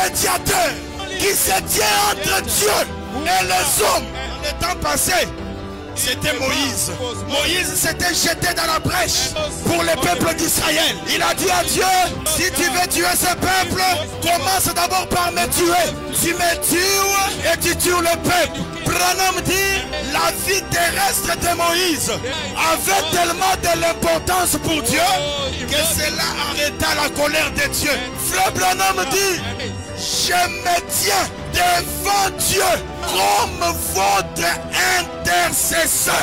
médiateur qui se tient entre Dieu et les hommes. Le temps passé, c'était Moïse. Moïse s'était jeté dans la brèche pour le peuple d'Israël. Il a dit à Dieu, si tu veux tuer ce peuple, commence d'abord par me tuer. Tu me tues et tu tues le peuple. Branham dit, la vie terrestre de Moïse avait tellement de l'importance pour Dieu que cela arrêta la colère de Dieu. Frère Branham dit, je me tiens devant Dieu comme votre intercesseur.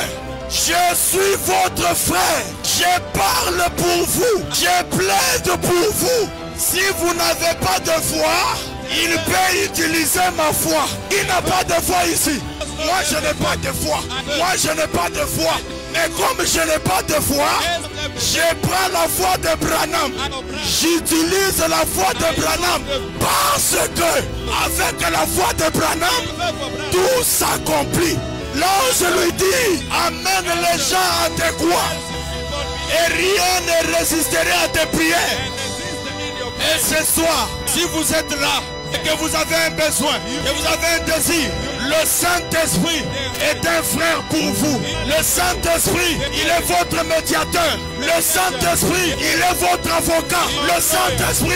Je suis votre frère. Je parle pour vous. Je plaide pour vous. Si vous n'avez pas de foi, il peut utiliser ma foi. Il n'a pas de foi ici. Moi, je n'ai pas de foi. Moi, je n'ai pas de foi. Mais comme je n'ai pas de foi, je prends la foi de Branham. J'utilise la foi de Branham parce que avec la foi de Branham, tout s'accomplit. L'ange lui dit, amène les gens à tes croix et rien ne résisterait à tes prières. Et ce soir, si vous êtes là et que vous avez un besoin, que vous avez un désir, le Saint-Esprit est un frère pour vous. Le Saint-Esprit, il est votre médiateur. Le Saint-Esprit, il est votre avocat. Le Saint-Esprit,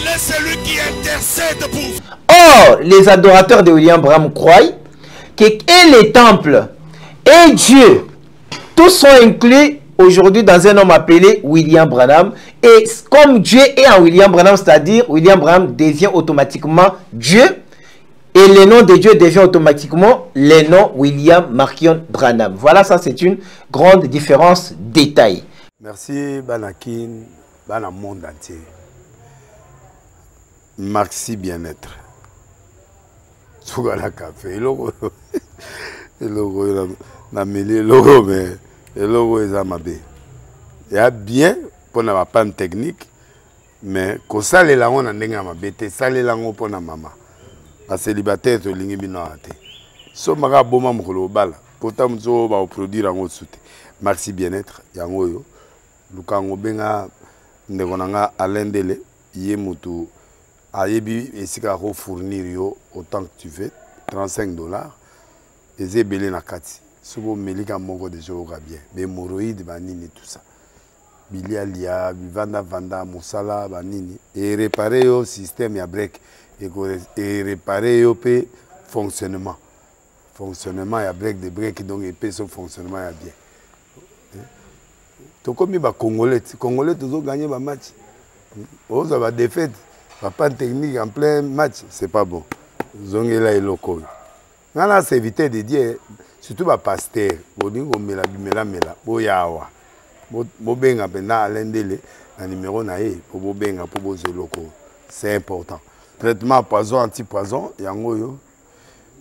il est celui qui intercède pour vous. Or, les adorateurs de William Branham croient que et les temples et Dieu, tous sont inclus aujourd'hui dans un homme appelé William Branham. Et comme Dieu est en William Branham, c'est-à-dire William Branham devient automatiquement Dieu. Et le nom de Dieu devient automatiquement le nom William Markion Branham. Voilà, ça c'est une grande différence détail. Merci Banakin, Bana monde entier. Merci bien-être. Sougala café, logo, logo, na mêlé logo, mais le logo est amabé. Il y a bien pour la panne technique, mais quand ça les langues on a n'enga amabé, ça les langues pour la maman. La célibataire to lingi bino ate. So maga boma mukolo bala. Pourtant mzo ba produire en soute. Merci bien-être yango yo. Lukango benga ndekonanga alendele ye mutu ayebi esika ko fournir yo autant que tu veux, $35. Ezebele na kati. Sobo melika moko de joga bien. Be moroïde banini tout ça. Bilia lia, vanda musala banini et réparer yo système ya break. Et réparer le fonctionnement. Fonctionnement, il y a break de break, donc il y son fonctionnement il y a bien. Tout comme les Congolais, toujours gagné le match. Ils ont défaite, pas de technique en plein match, c'est pas bon. Ils ont là et local. On a évité de dire, surtout les pasteurs, on dit qu'on met la bimela, boyawa. Bobenga pena alendele, un numéro naé pour bobenga pour bozo local. C'est important. Traitement poison, anti-poison, yango yo.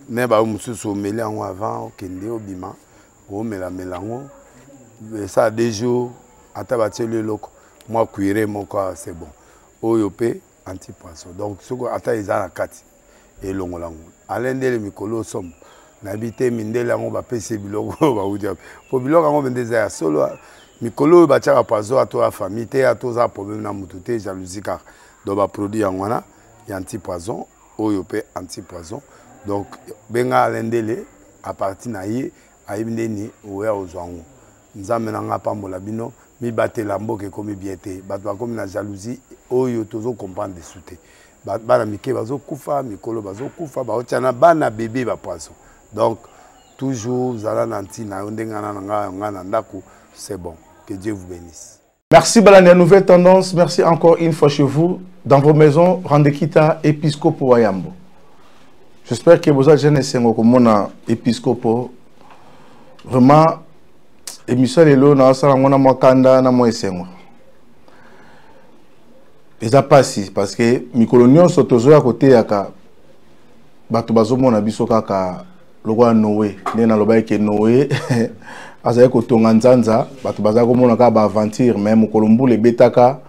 Ne ba mususu meli yango avant kende obima, o mela melango. Ça a 2 jours, ata batie le loko. Moi cuire mon corps c'est bon. Oyo pe anti-poison. Donc soko ata izana kati et longolango. Alende le mikolo som. Nabité mindele yango ba pese biloko ba udia. Po biloko yango bendeza ya solo mikolo ba tchaka poison à toi famille, à toi ça problème na mututé jalousie car do ba produit yango na anti-poison, oyopé anti-poison. Donc, benga alendele, à partir naïe, aïmneni, oué aux ouangou. Nous amenons pas molabino, mi batte lambo que comme biété, batwa comme la jalousie, oyo tozo comprendre des soutés. Bana mike bazo kufa, mikolo bazo kufa, ba otiana bana bébé ba poisson. Donc, toujours, zala nanti na ondengana nga ndako, c'est bon. Que Dieu vous bénisse. Merci Balania Nouvelle Tendance, merci encore une fois chez vous. Dans vos maisons, Randekita Episcopo Wayambo. J'espère que vous avez jeune sengo comme mon épiscopo. Vraiment, émission de l'eau, na sala mona makanda na mo sengo. Et ça passe parce que mikolonio sotozo à côté yaka bato bazomo na biso kaka lokwa Noé, na loba ke Noé azaye ko tonga nzanza, bato bazako mona ka ba aventure même kolombu le betaka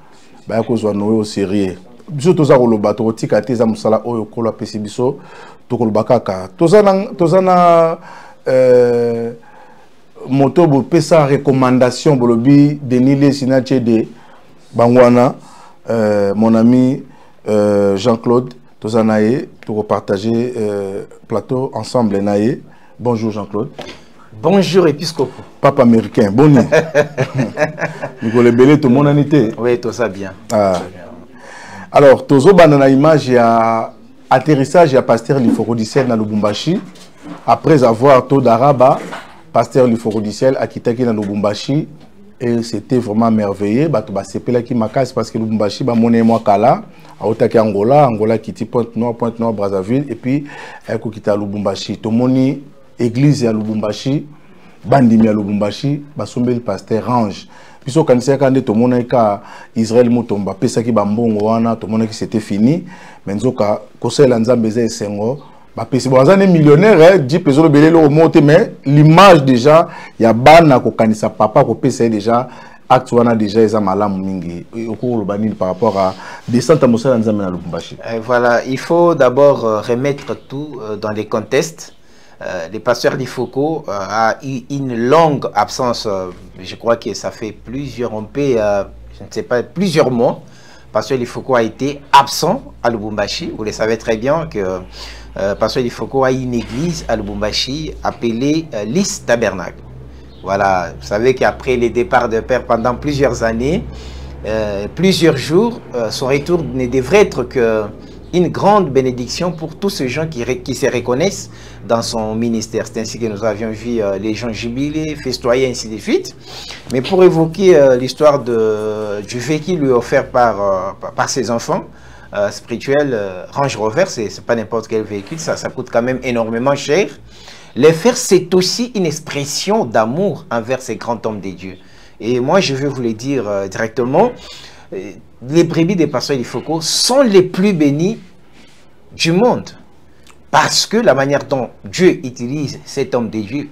ba ko zo Noé au sérieux. Biso toza ko loba to tika te za musala oyo ko la pesi biso to ko loba kaka. Toza na moto bo pesa recommandation bolobi Denis Lesinache de Bangwana, mon ami Jean-Claude Tous anaye, pour partager plateau ensemble naye. Bonjour Jean-Claude. Bonjour épiscope. Papa américain, bon nuit. Nicolas Belé, tout le monde en était. Oui, tout ça bien. Ah. Alors, Tozo Banana image, il y a atterrissage, il y a pasteur Liforodicel dans Lubumbashi. Après avoir tout d'Araba, pasteur Liforodicel a quitté dans Lubumbashi. Et c'était vraiment merveilleux. C'est parce que Lubumbashi, moi Kala, à Angola, Angola qui était Pointe-Noire, Brazzaville, et puis elle a quitté Lubumbashi. Tout le monde, église à Lubumbashi, bandimi à Lubumbashi, basombe le pasteur Range. Puis quand tout le monde a Israël Mutomba, pesa ki bambongo wana, tout le monde qui c'était fini. Mais nzoka kosela nzambeze esengo. Si vous êtes millionnaire, mais l'image déjà, il y a bana ko kanisa papa ko pesa déjà acte wana déjà eza malamu mingi par rapport à descente mosala nzambe na Lubumbashi. Voilà, il faut d'abord remettre tout dans les contextes. Le pasteur Lifoko a eu une longue absence, je crois que ça fait plusieurs, je ne sais pas, plusieurs mois. Pasteur Lifoko a été absent à Lubumbashi. Vous le savez très bien que Pasteur Lifoko a une église à Lubumbashi appelée Lys Tabernacle. Voilà, vous savez qu'après le départ de Père pendant plusieurs années, plusieurs jours, son retour ne devrait être qu'une grande bénédiction pour tous ces gens qui se reconnaissent dans son ministère. C'est ainsi que nous avions vu les gens jubiler, festoyer, ainsi de suite. Mais pour évoquer l'histoire du véhicule lui offert par ses enfants, spirituel, Range Rover, c'est pas n'importe quel véhicule, ça coûte quand même énormément cher. Les faire, c'est aussi une expression d'amour envers ces grands hommes de Dieu. Et moi, je vais vous le dire directement, les brebis des pasteurs Lifoko sont les plus bénis du monde. Parce que la manière dont Dieu utilise cet homme de Dieu,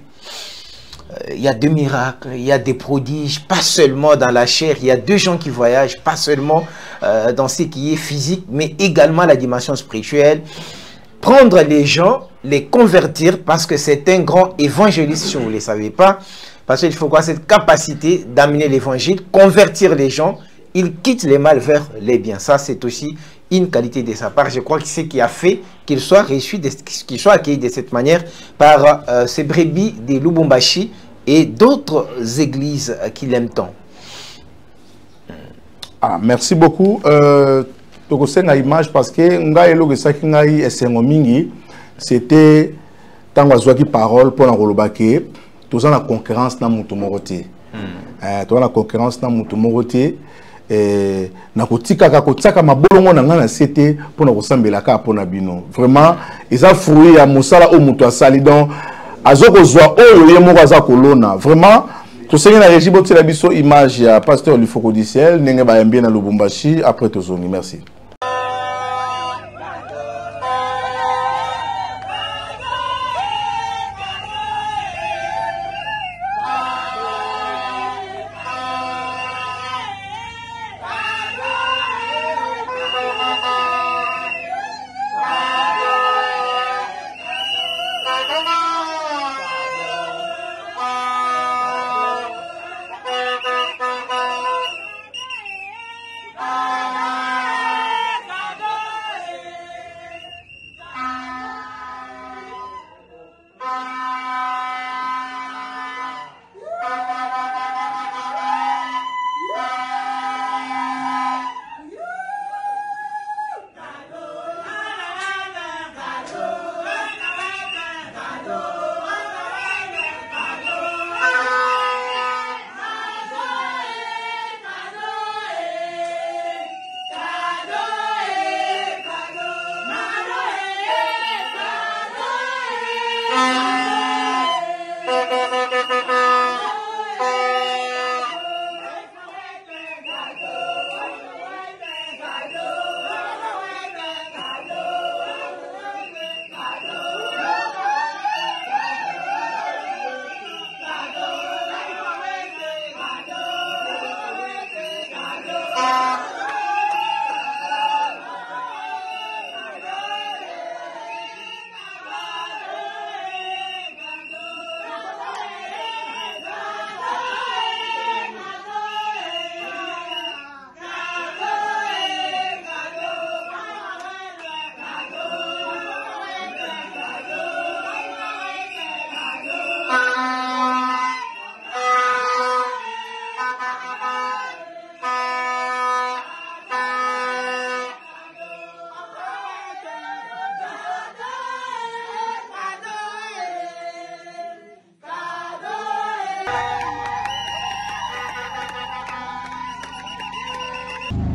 il y a des miracles, il y a des prodiges, pas seulement dans la chair, il y a deux gens qui voyagent, pas seulement dans ce qui est physique, mais également la dimension spirituelle. Prendre les gens, les convertir, parce que c'est un grand évangéliste, si vous ne le savez pas, parce qu'il faut quoi cette capacité d'amener l'évangile, convertir les gens, il quitte les mal vers les biens. Ça, c'est aussi une qualité de sa part. Je crois que c'est ce qui a fait qu'il soit reçu, qu'il soit accueilli de cette manière par ces brebis de Lubumbashi et d'autres églises qui l'aiment tant. Ah, merci beaucoup. C'est une image parce que c'était tant que parole pour la tout ça la concurrence dans Moutoumoroté. Tout la concurrence dans Moutoumoroté. Na kotika ka mabolongo na ngana c'était pour na kosambela ka pona bino vraiment eza fruit ya mosala o muto asali donc azoko zwa oyo ye moko aza kolona vraiment to sengi na régie botela biso image ya pasteur Lifoko du ciel ndenge ba yambie na Lubumbashi après tozoni merci.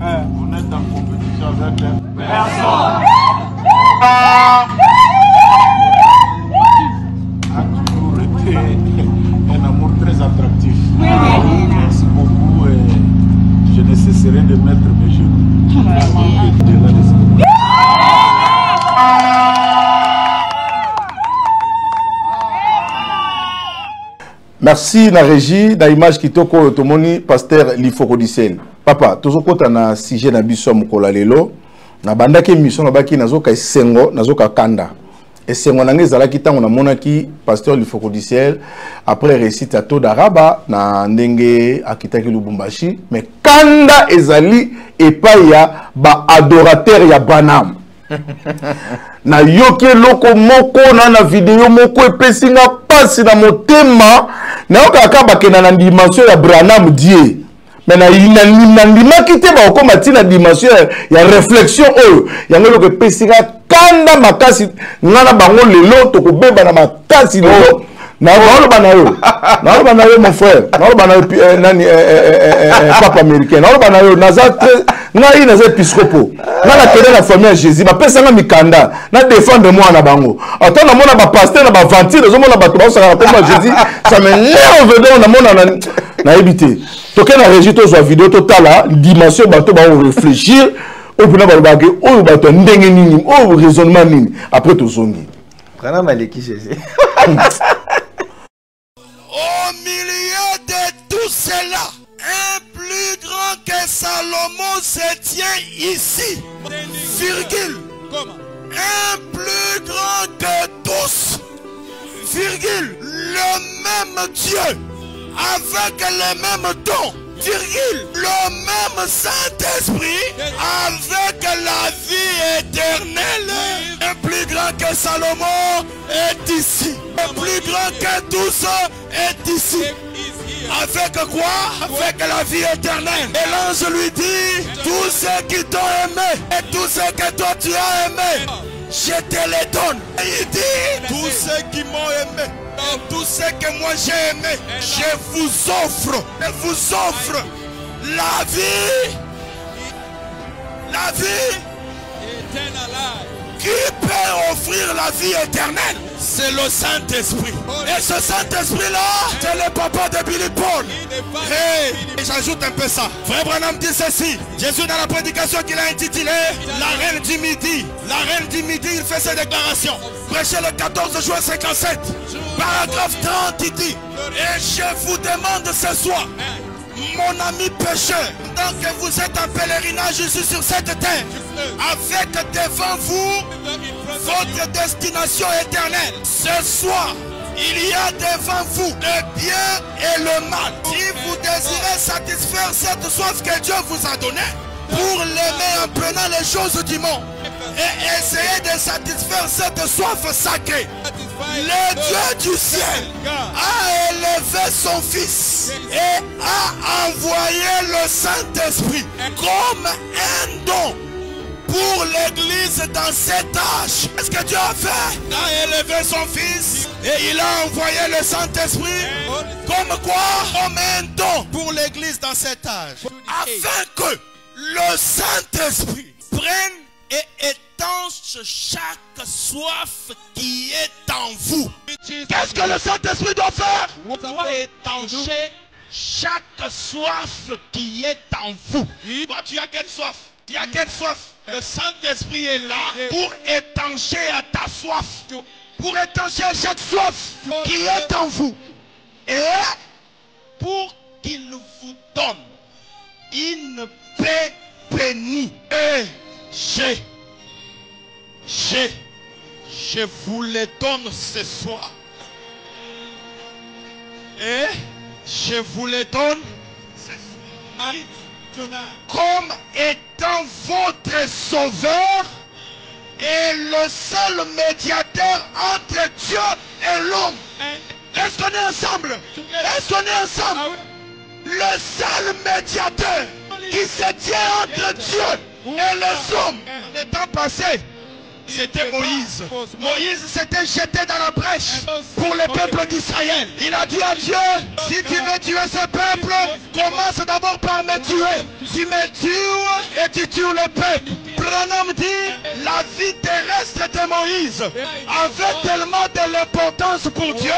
Vous n'êtes en compétition avec personne. A toujours été un amour très attractif. Merci beaucoup et je ne cesserai de mettre mes genoux. Merci na régie na image kitoko tomoni pasteur Lifokodisel. Papa tozokota na sujet na biso mukolo lelo na bandaki émission na baki nazoka esengo nazoka kanda. Esengo nange ezalaki tango na monaki pasteur Lifokodisel après récite à taux d'araba na ndenge akitaki Lubumbashi mais kanda ezali epai ya ba adorateur ya Branham. Na yoke loko moko na video moko epesinga pasi na motema na okaka bakena na dimension ya Branham die mais na ndimaki te ba okoma tina dimension ya réflexion oyo yango loko epesinga kanda makasi ngana bango lelo tokobeba na makasi lelo na na yo mon frère nani papa américain na yo ngai naza episcopo na kende na famille ya Jésus bapesanga mikanda na défendre moi na bango ata na mona ba pasteur na ba ventile zomona bato basanga na komba Jésus ça m'énerve de na mona na ebité toke na régie to zo vidéo totala dimension bato ba réfléchir au pina ba bagé o bato ndenge nini o raisonnement nini après to zongi prana maleki Jésus. Au milieu de tout cela, un plus grand que Salomon se tient ici. Virgule. Un plus grand que tous. Virgule. Le même Dieu. Avec les mêmes dons. Virgule. Le même Saint-Esprit. Avec la vie éternelle. Un plus grand que Salomon est ici. Un plus grand que tous est ici. Avec quoi? Avec la vie éternelle. Et l'ange lui dit, tous ceux qui t'ont aimé et tous ceux que toi tu as aimé, je te les donne. Et il dit, tous ceux qui m'ont aimé et tous ceux que moi j'ai aimé, je vous offre la vie. La vie. Qui peut offrir la vie éternelle? C'est le Saint-Esprit. Et ce Saint-Esprit-là, c'est le papa de Billy Paul. Et j'ajoute un peu ça. Frère Branham dit ceci. Jésus dans la prédication qu'il a intitulée La Reine du Midi. La Reine du Midi, il fait ses déclarations. Prêché le 14 juin 57. Paragraphe 30, il dit, et je vous demande ce soir, mon ami pécheur, tant que vous êtes en pèlerinage ici sur cette terre, avec devant vous votre destination éternelle. Ce soir, il y a devant vous le bien et le mal. Si vous désirez satisfaire cette soif que Dieu vous a donnée, pour l'aimer en prenant les choses du monde et essayer de satisfaire cette soif sacrée, le Dieu du ciel a élevé son Fils et a envoyé le Saint-Esprit comme un don pour l'Église dans cet âge. Qu'est-ce que Dieu a fait? Il a élevé son Fils et il a envoyé le Saint-Esprit comme quoi? Comme un don pour l'Église dans cet âge, afin que le Saint-Esprit prenne et étanche chaque soif qui est en vous. Qu'est-ce que le Saint-Esprit doit faire? Il doit étancher chaque soif qui est en vous. Toi, tu as quelle soif? Tu as quelle soif? Le Saint-Esprit est là pour étancher à ta soif. Pour étancher chaque soif qui est en vous. Et pour qu'il vous donne une paix bénie. Et je vous les donne ce soir. Et je vous les donne ce soir. Comme étant votre sauveur et le seul médiateur entre Dieu et l'homme. Est-ce qu'on est ensemble? Est-ce qu'on est ensemble? Le seul médiateur qui se tient entre Dieu et les hommes. Le temps passé, c'était Moïse. Moïse s'était jeté dans la brèche pour le peuple d'Israël. Il a dit à Dieu, si tu veux tuer ce peuple, commence d'abord par me tuer. Tu me tues et tu tues le peuple. Branham dit, la vie terrestre de Moïse avait tellement de l'importance pour Dieu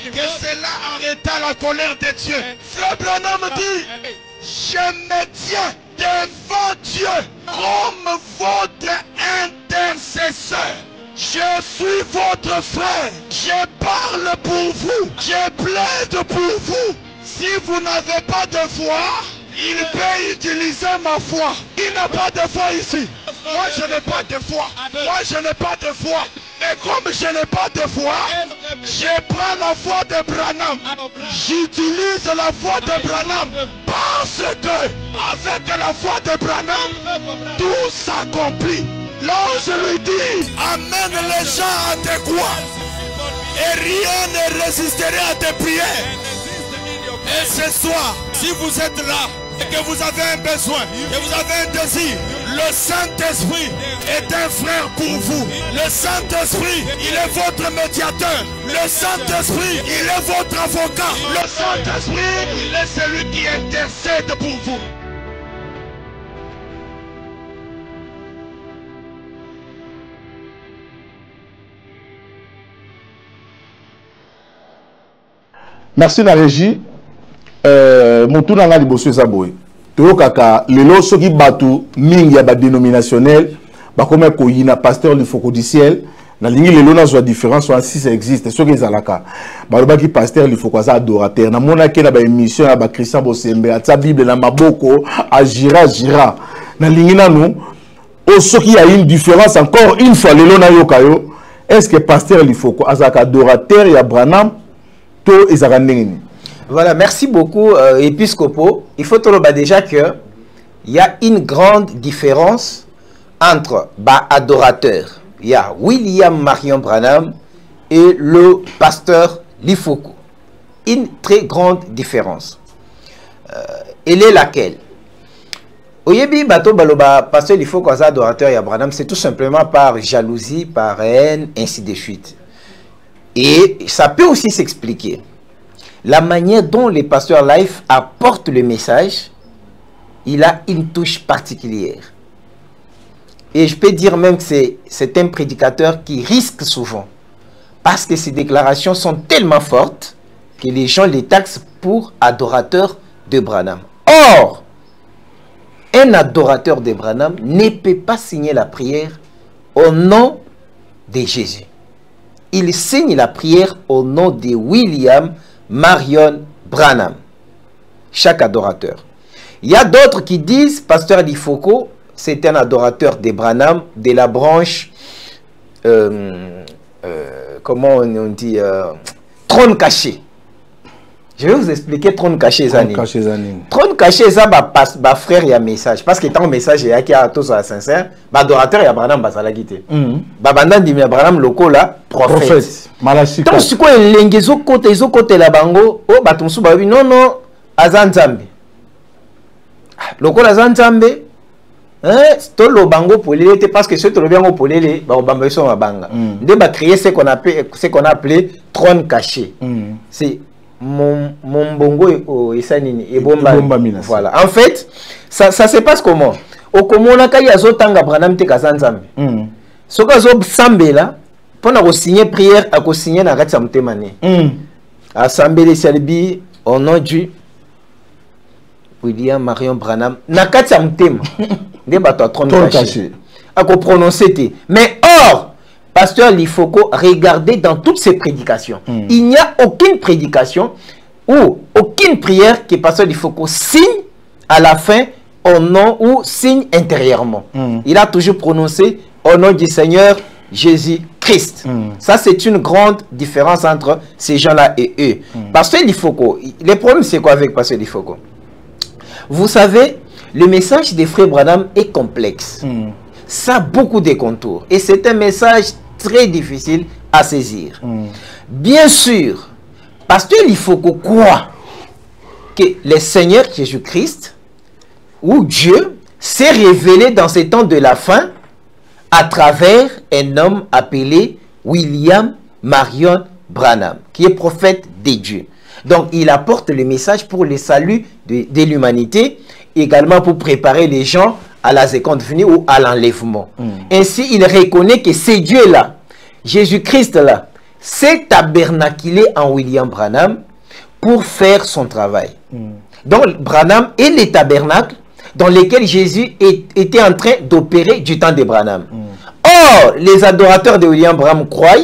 que cela arrêta la colère de Dieu. Frère Branham dit, je me tiens devant Dieu comme votre intercesseur. Je suis votre frère. Je parle pour vous. Je plaide pour vous. Si vous n'avez pas de foi, il peut utiliser ma foi. Il n'a pas de foi ici. Moi, je n'ai pas de foi. Moi, je n'ai pas de foi. Mais comme je n'ai pas de foi, je prends la foi de Branham. J'utilise la foi de Branham parce que avec la foi de Branham, tout s'accomplit. L'ange lui dit, amène les gens à tes croix et rien ne résisterait à tes prières. Et ce soir, si vous êtes là et que vous avez un besoin, que vous avez un désir, le Saint-Esprit est un frère pour vous. Le Saint-Esprit, il est votre médiateur. Le Saint-Esprit, il est votre avocat. Le Saint-Esprit, il est celui qui intercède pour vous. Merci la régie. Motuna nga liboso eza boye. Toyokaka lelo soki batu mingi ya ba dénominationnel bakoma koyina pasteur Lifoko du ciel na lingi lelo na zo différence si ça existe soki ezalaka. Balobaki pasteur Lifoko aza adorateur. Na mona ke na ba émission ya ba Christian Bosembe atsa Bible na maboko agira. Na lingi nanu o soki ya une différence encore une fois lelo na yokayo. Est-ce que pasteur Lifoko azaka adorateur ya Branham to ezaka ndengeni? Voilà, merci beaucoup, Épiscopo. Il faut trouver déjà qu'il y a une grande différence entre adorateur. Il y a William Marion Branham et le pasteur Lifoko. Une très grande différence. Elle est laquelle? Oyebi bato baloba pasteur Lifoko as adorateur ya Branham, c'est tout simplement par jalousie, par haine, ainsi de suite. Et ça peut aussi s'expliquer. La manière dont les pasteurs live apportent le message, il a une touche particulière. Et je peux dire même que c'est un prédicateur qui risque souvent. Parce que ses déclarations sont tellement fortes que les gens les taxent pour adorateurs de Branham. Or, un adorateur de Branham ne peut pas signer la prière au nom de Jésus. Il signe la prière au nom de William Marion Branham. Chaque adorateur. Il y a d'autres qui disent, pasteur Lifoko, c'est un adorateur de Branham, de la branche, comment on dit, trône caché. Je vais vous expliquer trône caché. Trône caché, ça va frère, il y a un message. Parce que tant un message, il y a qui a tous à sincère, adorateur, il y a Branham, ça l'a quitté. Bandan dit, Branham, loco là, prophète. Donc, si quoi, il y a côté la bango, oh, batonsu, non, azan zambi. Loco la zan zambi, c'est le bango pour l'élé, parce que c'est le bango pour l'élé, bamba son banga. De va créer ce qu'on appelait trône caché. C'est mon bongo et sanini et bomba. Voilà. En fait, ça se passe comment? Au Komona kaya zotanga Branham te kazan zambi. Ce que zo sambe là, pour signer prière, à signer na rat samte mané. Assemblée Salbi au nom du William Marion Branham na kat samte de bato trône caché. À prononcer. Mais or, pasteur Lifoko, regardez dans toutes ses prédications. Il n'y a aucune prédication ou aucune prière que pasteur Lifoko signe à la fin au nom ou signe intérieurement. Il a toujours prononcé au nom du Seigneur Jésus-Christ. Ça, c'est une grande différence entre ces gens-là et eux. Pasteur Lifoko, le problème c'est quoi avec pasteur Lifoko? Vous savez, le message des frères Branham est complexe. Ça a beaucoup de contours. Et c'est un message très difficile à saisir. Bien sûr, parce qu'il faut qu'on croit que le Seigneur Jésus-Christ ou Dieu s'est révélé dans ces temps de la fin à travers un homme appelé William Marion Branham, qui est prophète des dieux. Donc, il apporte le message pour le salut de l'humanité, également pour préparer les gens à la seconde venue ou à l'enlèvement. Ainsi, il reconnaît que ce Dieu-là, Jésus-Christ-là, s'est tabernaculé en William Branham pour faire son travail. Donc, Branham est le tabernacle dans lequel Jésus était en train d'opérer du temps de Branham. Or, les adorateurs de William Branham croient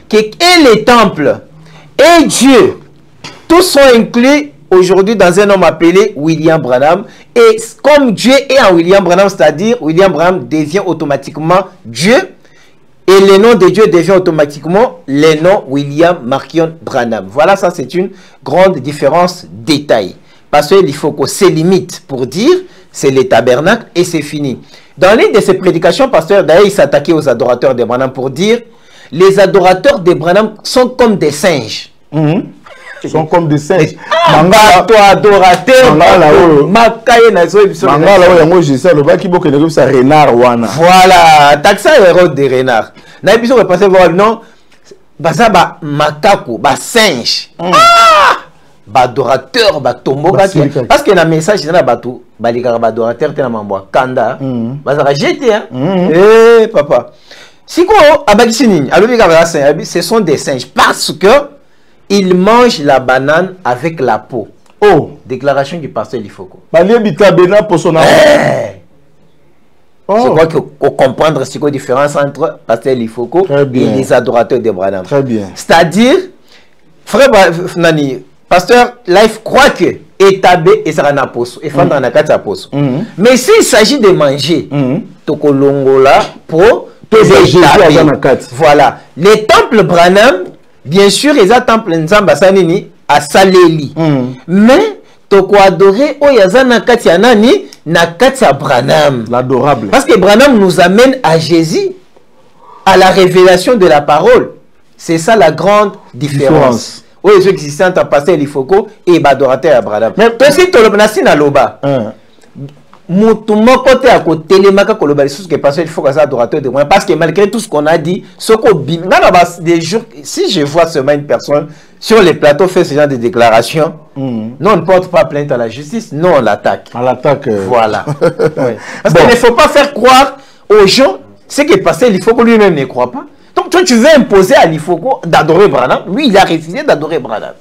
que le temple et Dieu, tous sont inclus aujourd'hui dans un homme appelé William Branham. Et comme Dieu est en William Branham, c'est-à-dire William Branham devient automatiquement Dieu, et le nom de Dieu devient automatiquement le nom William Marion Branham. Voilà, ça c'est une grande différence détail. Parce qu'il faut qu'on se limite pour dire c'est le tabernacle et c'est fini. Dans l'une de ses prédications, pasteur, d'ailleurs, il s'attaquait aux adorateurs de Branham pour dire les adorateurs de Branham sont comme des singes. Ils sont comme des singes. Toi, adorateur, voilà, taxa héros de renard. N'a pas repassé voir non, basaba makako, ba singe. Adorateur, ba tombo, parce que le message c'est na batu, ba ligara ba adorateur te na mambo kanda, basara jeté hein. Eh papa. Si quoi abakisini, ce sont des singes parce que ils mangent la banane avec la peau. Oh, déclaration du pasteur Lifoko. Je crois qu'il faut comprendre ce qu'est la différence entre pasteur Lifoko et les adorateurs de Branham. Très bien. C'est-à-dire, frère Nani, pasteur Life croit que étabé et ça n'a pas et fanda na kata poso. Mais s'il s'agit de manger, tokolongola pour voilà, les temples Branham. Bien sûr, les temples Nzamba Sanini à Saleli. Mais toko adorer Oyazana Katia Nani na Katia Branham. L'adorable. Parce que Branham nous amène à Jésus, à la révélation de la parole. C'est ça la grande différence. Oui, ceux qui sont à passer l'Ifoko et l'adorateur à Branham. Mais si tu le na loba. Côté à côté les maca koloba les que parce qu'il faut que ça adorateur de moi parce que malgré tout ce qu'on a dit ce qu'on des jours si je vois seulement une personne sur les plateaux faire ce genre de déclarations non on ne porte pas plainte à la justice non on l'attaque voilà ouais. Parce qu'il ne faut pas faire croire aux gens ce qui est passé il faut que lui-même ne croit pas donc toi tu veux imposer à l'Ifoko d'adorer Branham lui il a refusé d'adorer Branham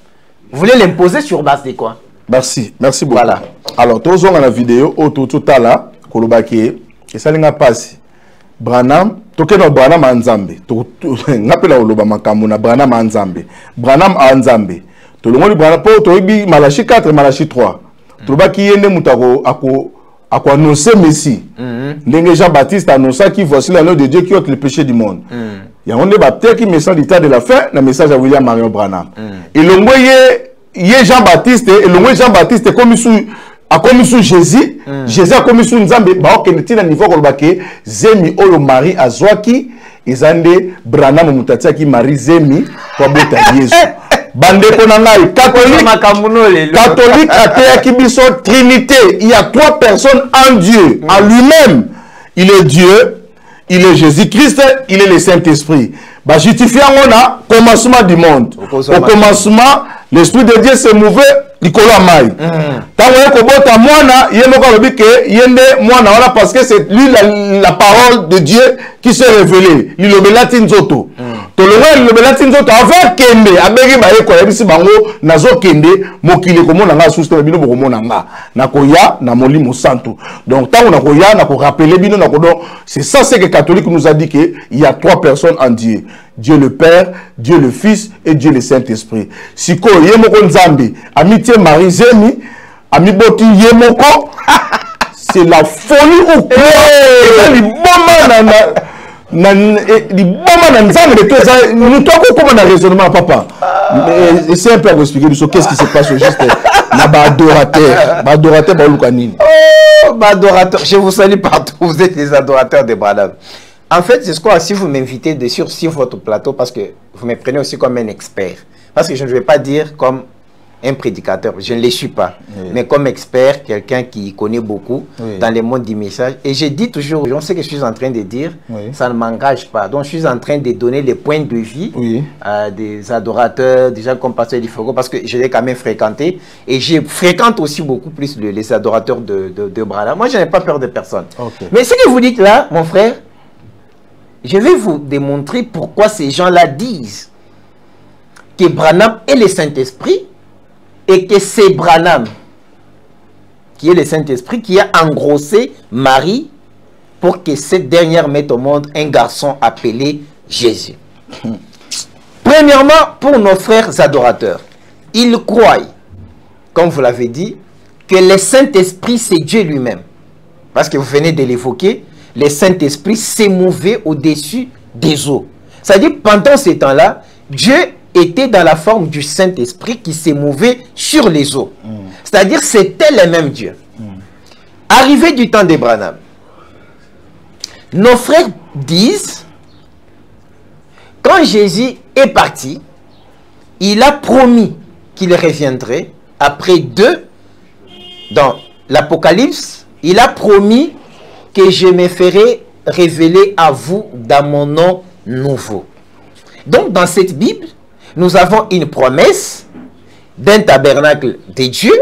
vous voulez l'imposer sur base de quoi? Merci beaucoup. Voilà. Alors, tous on a la vidéo tout à l'heure, Kolobaki, et ça n'a pas passé. Branham, toke Branham Anzambe, n'appelle Oloba Makamuna, Branham Anzambe, Branham Anzambe, tout le monde Branham, Toibi, Malachi 4, Malachi 3. Tolobaki yende mutako, à quoi annoncer Messie. L'Église Jean-Baptiste a annoncé qu'il voici l'agneau de Dieu qui ôte le péché du monde. Il y a un débat qui me semble l'état de la fin, le message à William Marion Branham. Et l'envoyé, Jean-Baptiste, et l'envoyé Jean-Baptiste est comme sous Jésus. Jésus a comme sous Nzambe, bah, ok, n'est-il à niveau Kolbake, Zemi, Olo, Marie, Azwaki, et Zande, Branham, Moutatia, qui marie Zemi, pour Bota Yesu. Bande Konangai, catholique, athée, Kibiso, Trinité. Il y a 3 personnes en Dieu, en lui-même. Il est Dieu, il est Jésus-Christ, il est le Saint-Esprit. Bah, justifiant, on a commencement du monde. Au commencement, l'Esprit de Dieu se mouvait, Nicolas Maï. Tant que Kobota Moana, il y a Moana, parce que c'est lui la parole de Dieu qui s'est révélée. Il le Belatin Zoto. Le Belatin Zoto, avant Kende, Abegi Baye Koyabisi Bango, Nazo Kende, Mokile Komonanga, Souste Bino Bomonanga, Nakoya, Namoli Mosanto. Donc, tant qu'on a Koya, Nako rappelé Bino Nakodo, c'est ça ce que les catholiques nous a dit qu'il y a 3 personnes en Dieu. Dieu le Père, Dieu le Fils et Dieu le Saint-Esprit. Si ko yemoko Nzambi, amitié Marie Zemi, ami boti yemoko, c'est la folie ou quoi? Et les nous comment un raisonnement papa. C'est un peu à vous expliquer qu'est-ce qui se passe au juste. Adorateur, je vous salue partout, vous êtes les adorateurs de Branham. En fait, c'est ce quoi si vous m'invitez sur votre plateau, parce que vous me prenez aussi comme un expert. Parce que je ne vais pas dire comme un prédicateur, je ne le suis pas, Oui. mais comme expert, quelqu'un qui connaît beaucoup Oui. dans le monde du message. Et je dis toujours aux gens, ce que je suis en train de dire, Oui. ça ne m'engage pas. Donc je suis en train de donner les points de vue Oui. des adorateurs, des gens comme Pasteur Lifogo, parce que je l'ai quand même fréquenté. Et je fréquente aussi beaucoup plus les adorateurs de Branham. Moi, je n'ai pas peur de personne. Ok. Mais ce que vous dites là, mon frère, je vais vous démontrer pourquoi ces gens-là disent que Branham est le Saint-Esprit et que c'est Branham qui est le Saint-Esprit qui a engrossé Marie pour que cette dernière mette au monde un garçon appelé Jésus. Premièrement, pour nos frères adorateurs, ils croient, comme vous l'avez dit, que le Saint-Esprit c'est Dieu lui-même. Parce que vous venez de l'évoquer, le Saint-Esprit s'est mouvé au-dessus des eaux. C'est-à-dire, pendant ces temps-là, Dieu était dans la forme du Saint-Esprit qui s'est mouvé sur les eaux. C'est-à-dire, c'était le même Dieu. Arrivé du temps d'Abraham, nos frères disent, quand Jésus est parti, il a promis qu'il reviendrait après 2, dans l'Apocalypse, il a promis que je me ferai révéler à vous dans mon nom nouveau. Donc, dans cette Bible, nous avons une promesse d'un tabernacle de Dieu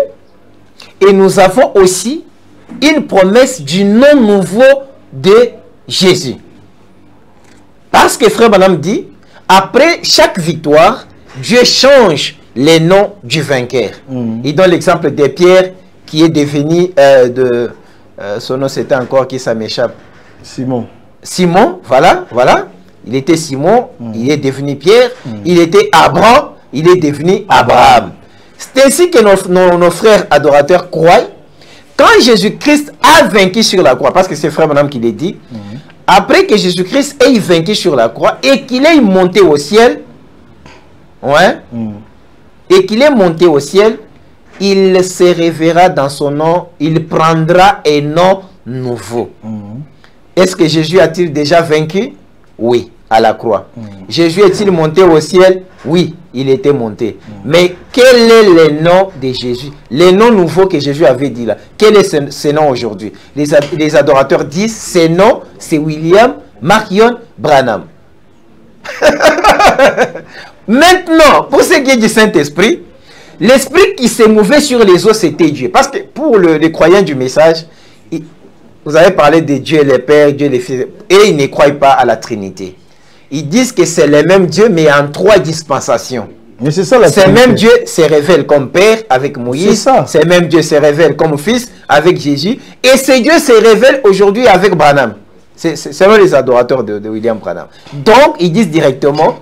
et nous avons aussi une promesse du nom nouveau de Jésus. Parce que Frère Branham dit, après chaque victoire, Dieu change les noms du vainqueur. Il donne l'exemple de Pierre qui est devenu son nom c'était encore qui ça m'échappe. Simon. Simon, voilà. Il était Simon, il est devenu Pierre. Il était Abraham, il est devenu Abraham. C'est ainsi que nos frères adorateurs croient. Quand Jésus-Christ a vaincu sur la croix, parce que c'est Frère Branham qui l'a dit, après que Jésus-Christ ait vaincu sur la croix et qu'il est monté au ciel, et qu'il est monté au ciel, il se révélera dans son nom, il prendra un nom nouveau. Est-ce que Jésus a-t-il déjà vaincu? Oui, à la croix. Jésus est-il monté au ciel? Oui, il était monté. Mais quel est le nom de Jésus? Le nom nouveau que Jésus avait dit là. Quel est ce nom aujourd'hui? Les adorateurs disent, ce nom, c'est William Marion Branham. Maintenant, pour ce qui est du Saint-Esprit, l'Esprit qui s'est mouvé sur les eaux, c'était Dieu. Parce que pour les croyants du message, vous avez parlé de Dieu le Père, Dieu le Fils, et ils ne croient pas à la Trinité. Ils disent que c'est le même Dieu, mais en 3 dispensations. Mais c'est ça la Ce même Dieu se révèle comme Père avec Moïse. Ce même Dieu se révèle comme Fils avec Jésus. Et ce Dieu se révèle aujourd'hui avec Branham. C'est eux les adorateurs de William Branham. Donc, ils disent directement,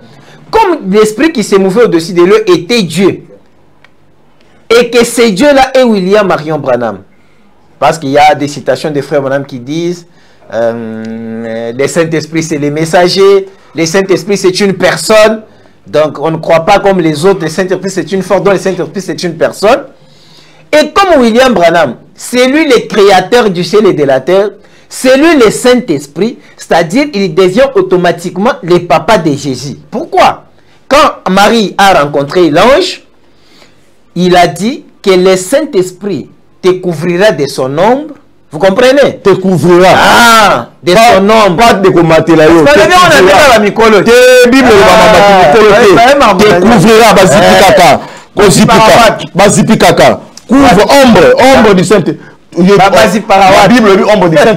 comme l'Esprit qui s'est mouvé au-dessus de l'eau était Dieu, et que ce Dieu-là est William Marion Branham. Parce qu'il y a des citations des frères Branham qui disent le Saint-Esprit c'est le messager, le Saint-Esprit c'est une personne, donc on ne croit pas comme les autres, le Saint-Esprit c'est une force, donc le Saint-Esprit c'est une personne. Et comme William Branham, c'est lui le créateur du ciel et de la terre, c'est lui le Saint-Esprit, c'est-à-dire il devient automatiquement le papa de Jésus. Pourquoi? Quand Marie a rencontré l'ange, il a dit que le Saint-Esprit te couvrira de son ombre. Vous comprenez? Te couvrira. Ah, de son ombre. Pas de combattre la yo. Te couvrira bazipikaka. Bazipikaka. Couvre ombre du Saint. La Bible dit ombre du Saint.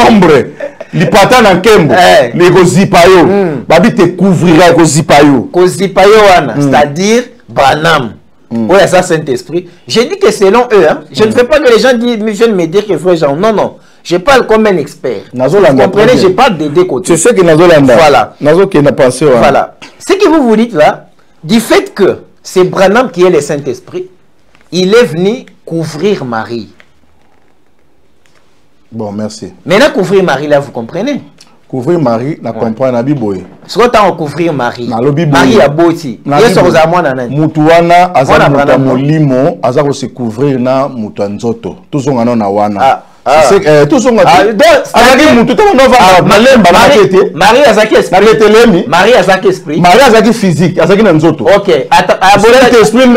Ombre. Lipata na kembo. Les gozipayo. Babi te couvrira gozipayo. Gozipayo wana, c'est-à-dire Branham. Oui, ça Saint-Esprit. J'ai dit que selon eux, hein, je ne veux pas que les gens viennent me dire que frère Jean. Non, non. Je parle comme un expert. Vous comprenez, je parle des 2 côtés. C'est ce que Nazolanda. Voilà. Nazo qui n'a pensé. Voilà. Ce que vous dites là, du fait que c'est Branham qui est le Saint-Esprit, il est venu couvrir Marie. Bon, merci. Maintenant, couvrir Marie, là, vous comprenez? Couvrir Marie, na comprendre na Bible. Ce qu'on t'a couvrir Marie. Marie a beauty. Yeso ozamwa na nani. Mutuana aza muta molimo aza ko se couvrir na mutu nzoto. Tuzonga na wana. Tout son Marie Azaki esprit. Marie Azaki esprit. Marie Azaki physique. Azaki Nanzoto. Ok. Esprit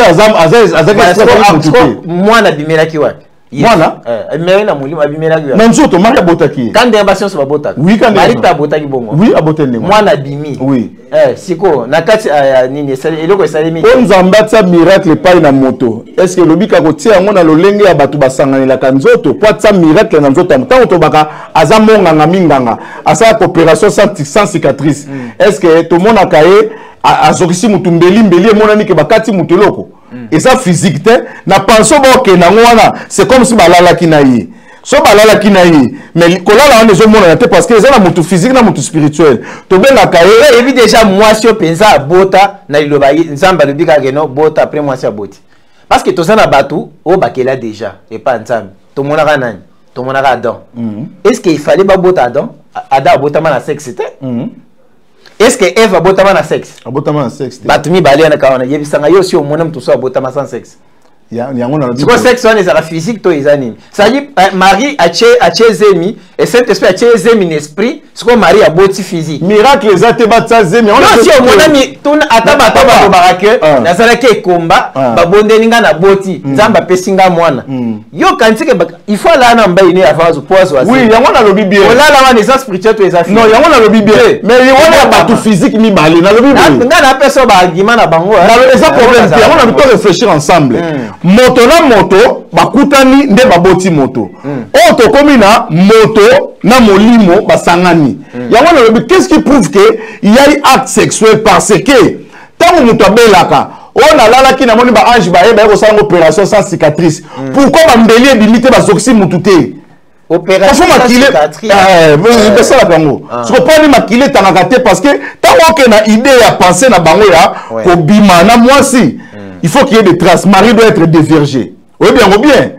moi na bimela ki wa. Voilà. Mais na mulimo abimela ki wa. Nanzoto Marie abotaki. Quand des ambitions sont botaki. Oui quand Marie ta botaki bongo. Oui abotende. Moi na bimi. Oui. Siko na kati nini eloko esalemi. Onzambatsa miracle pas na moto. Est-ce que lobika ko tia ngo na lolenge ya batu basanganela kanzoto po tsa miracle na nzoto tango to baka azamonga ngaminganga asa coopération sans cicatrice. Est-ce que tout monde a kaé azokisi mutu mbeli monani ke bakati mutu loko. Et ça physique te na penso ba ke na ngwana c'est comme si balala kinayi. So balala kinayi mais kolala on ezo mona te parce que ça na mutu physique na mutu spirituel. To benga kaé et déjà moi si penza bota na liloba nzamba lobika ke no bota après moi si aboti. Parce que tout ça na batu o bakela déjà et pas nzamba. To mona ka nani? To mona ka Adam. Est-ce qu'il fallait ba bota Adam? Adam abotama na sexe c'était? Est-ce que Eve abotama na sexe? Abotama na sexe. Batumi bali na kaona yebisanga yo si o mona mtu so abotama sans sexe. C'est quoi sexe on est à la physique to izani. Ça dit Marie a zemi et Saint-Esprit a zemi esprit, c'est quoi Marie a boti physique. Miracle les ate batza zemi. Non si o mona mi tuna ataba toba barake na salake komba ba bondeninga na boti nzamba pesinga mwana. Yo kantike il faut là na mbaini avance poise wa. Oui, yango na lobi bien. Ola la wana est spirituel to eza. Non, yango na lobi bien. Mais yango na batu physique mi bali na lobi bien. Nga na peso ba argument na bango. Na le ça problème, yango na to réfléchir ensemble. Moto na moto bakutani nde baboti moto. O to komina moto na molimo basangani. Yango na lobi qu'est-ce qui prouve que il y a eu acte sexuel parce que tant moto abelaka on a là qui n'a moni ba ange ba eba ko sa opération sans cicatrice. Pourquoi ba mbeli limité ba zoxi mututé? Opération sans cicatrice. C'est ça la bango. Tu comprends ni makile tanakate parce que tant qu'on a idée à penser na bango ya ko bima na moi si il faut qu'il y ait des traces. Marie doit être déviergée. Oui bien ou bien.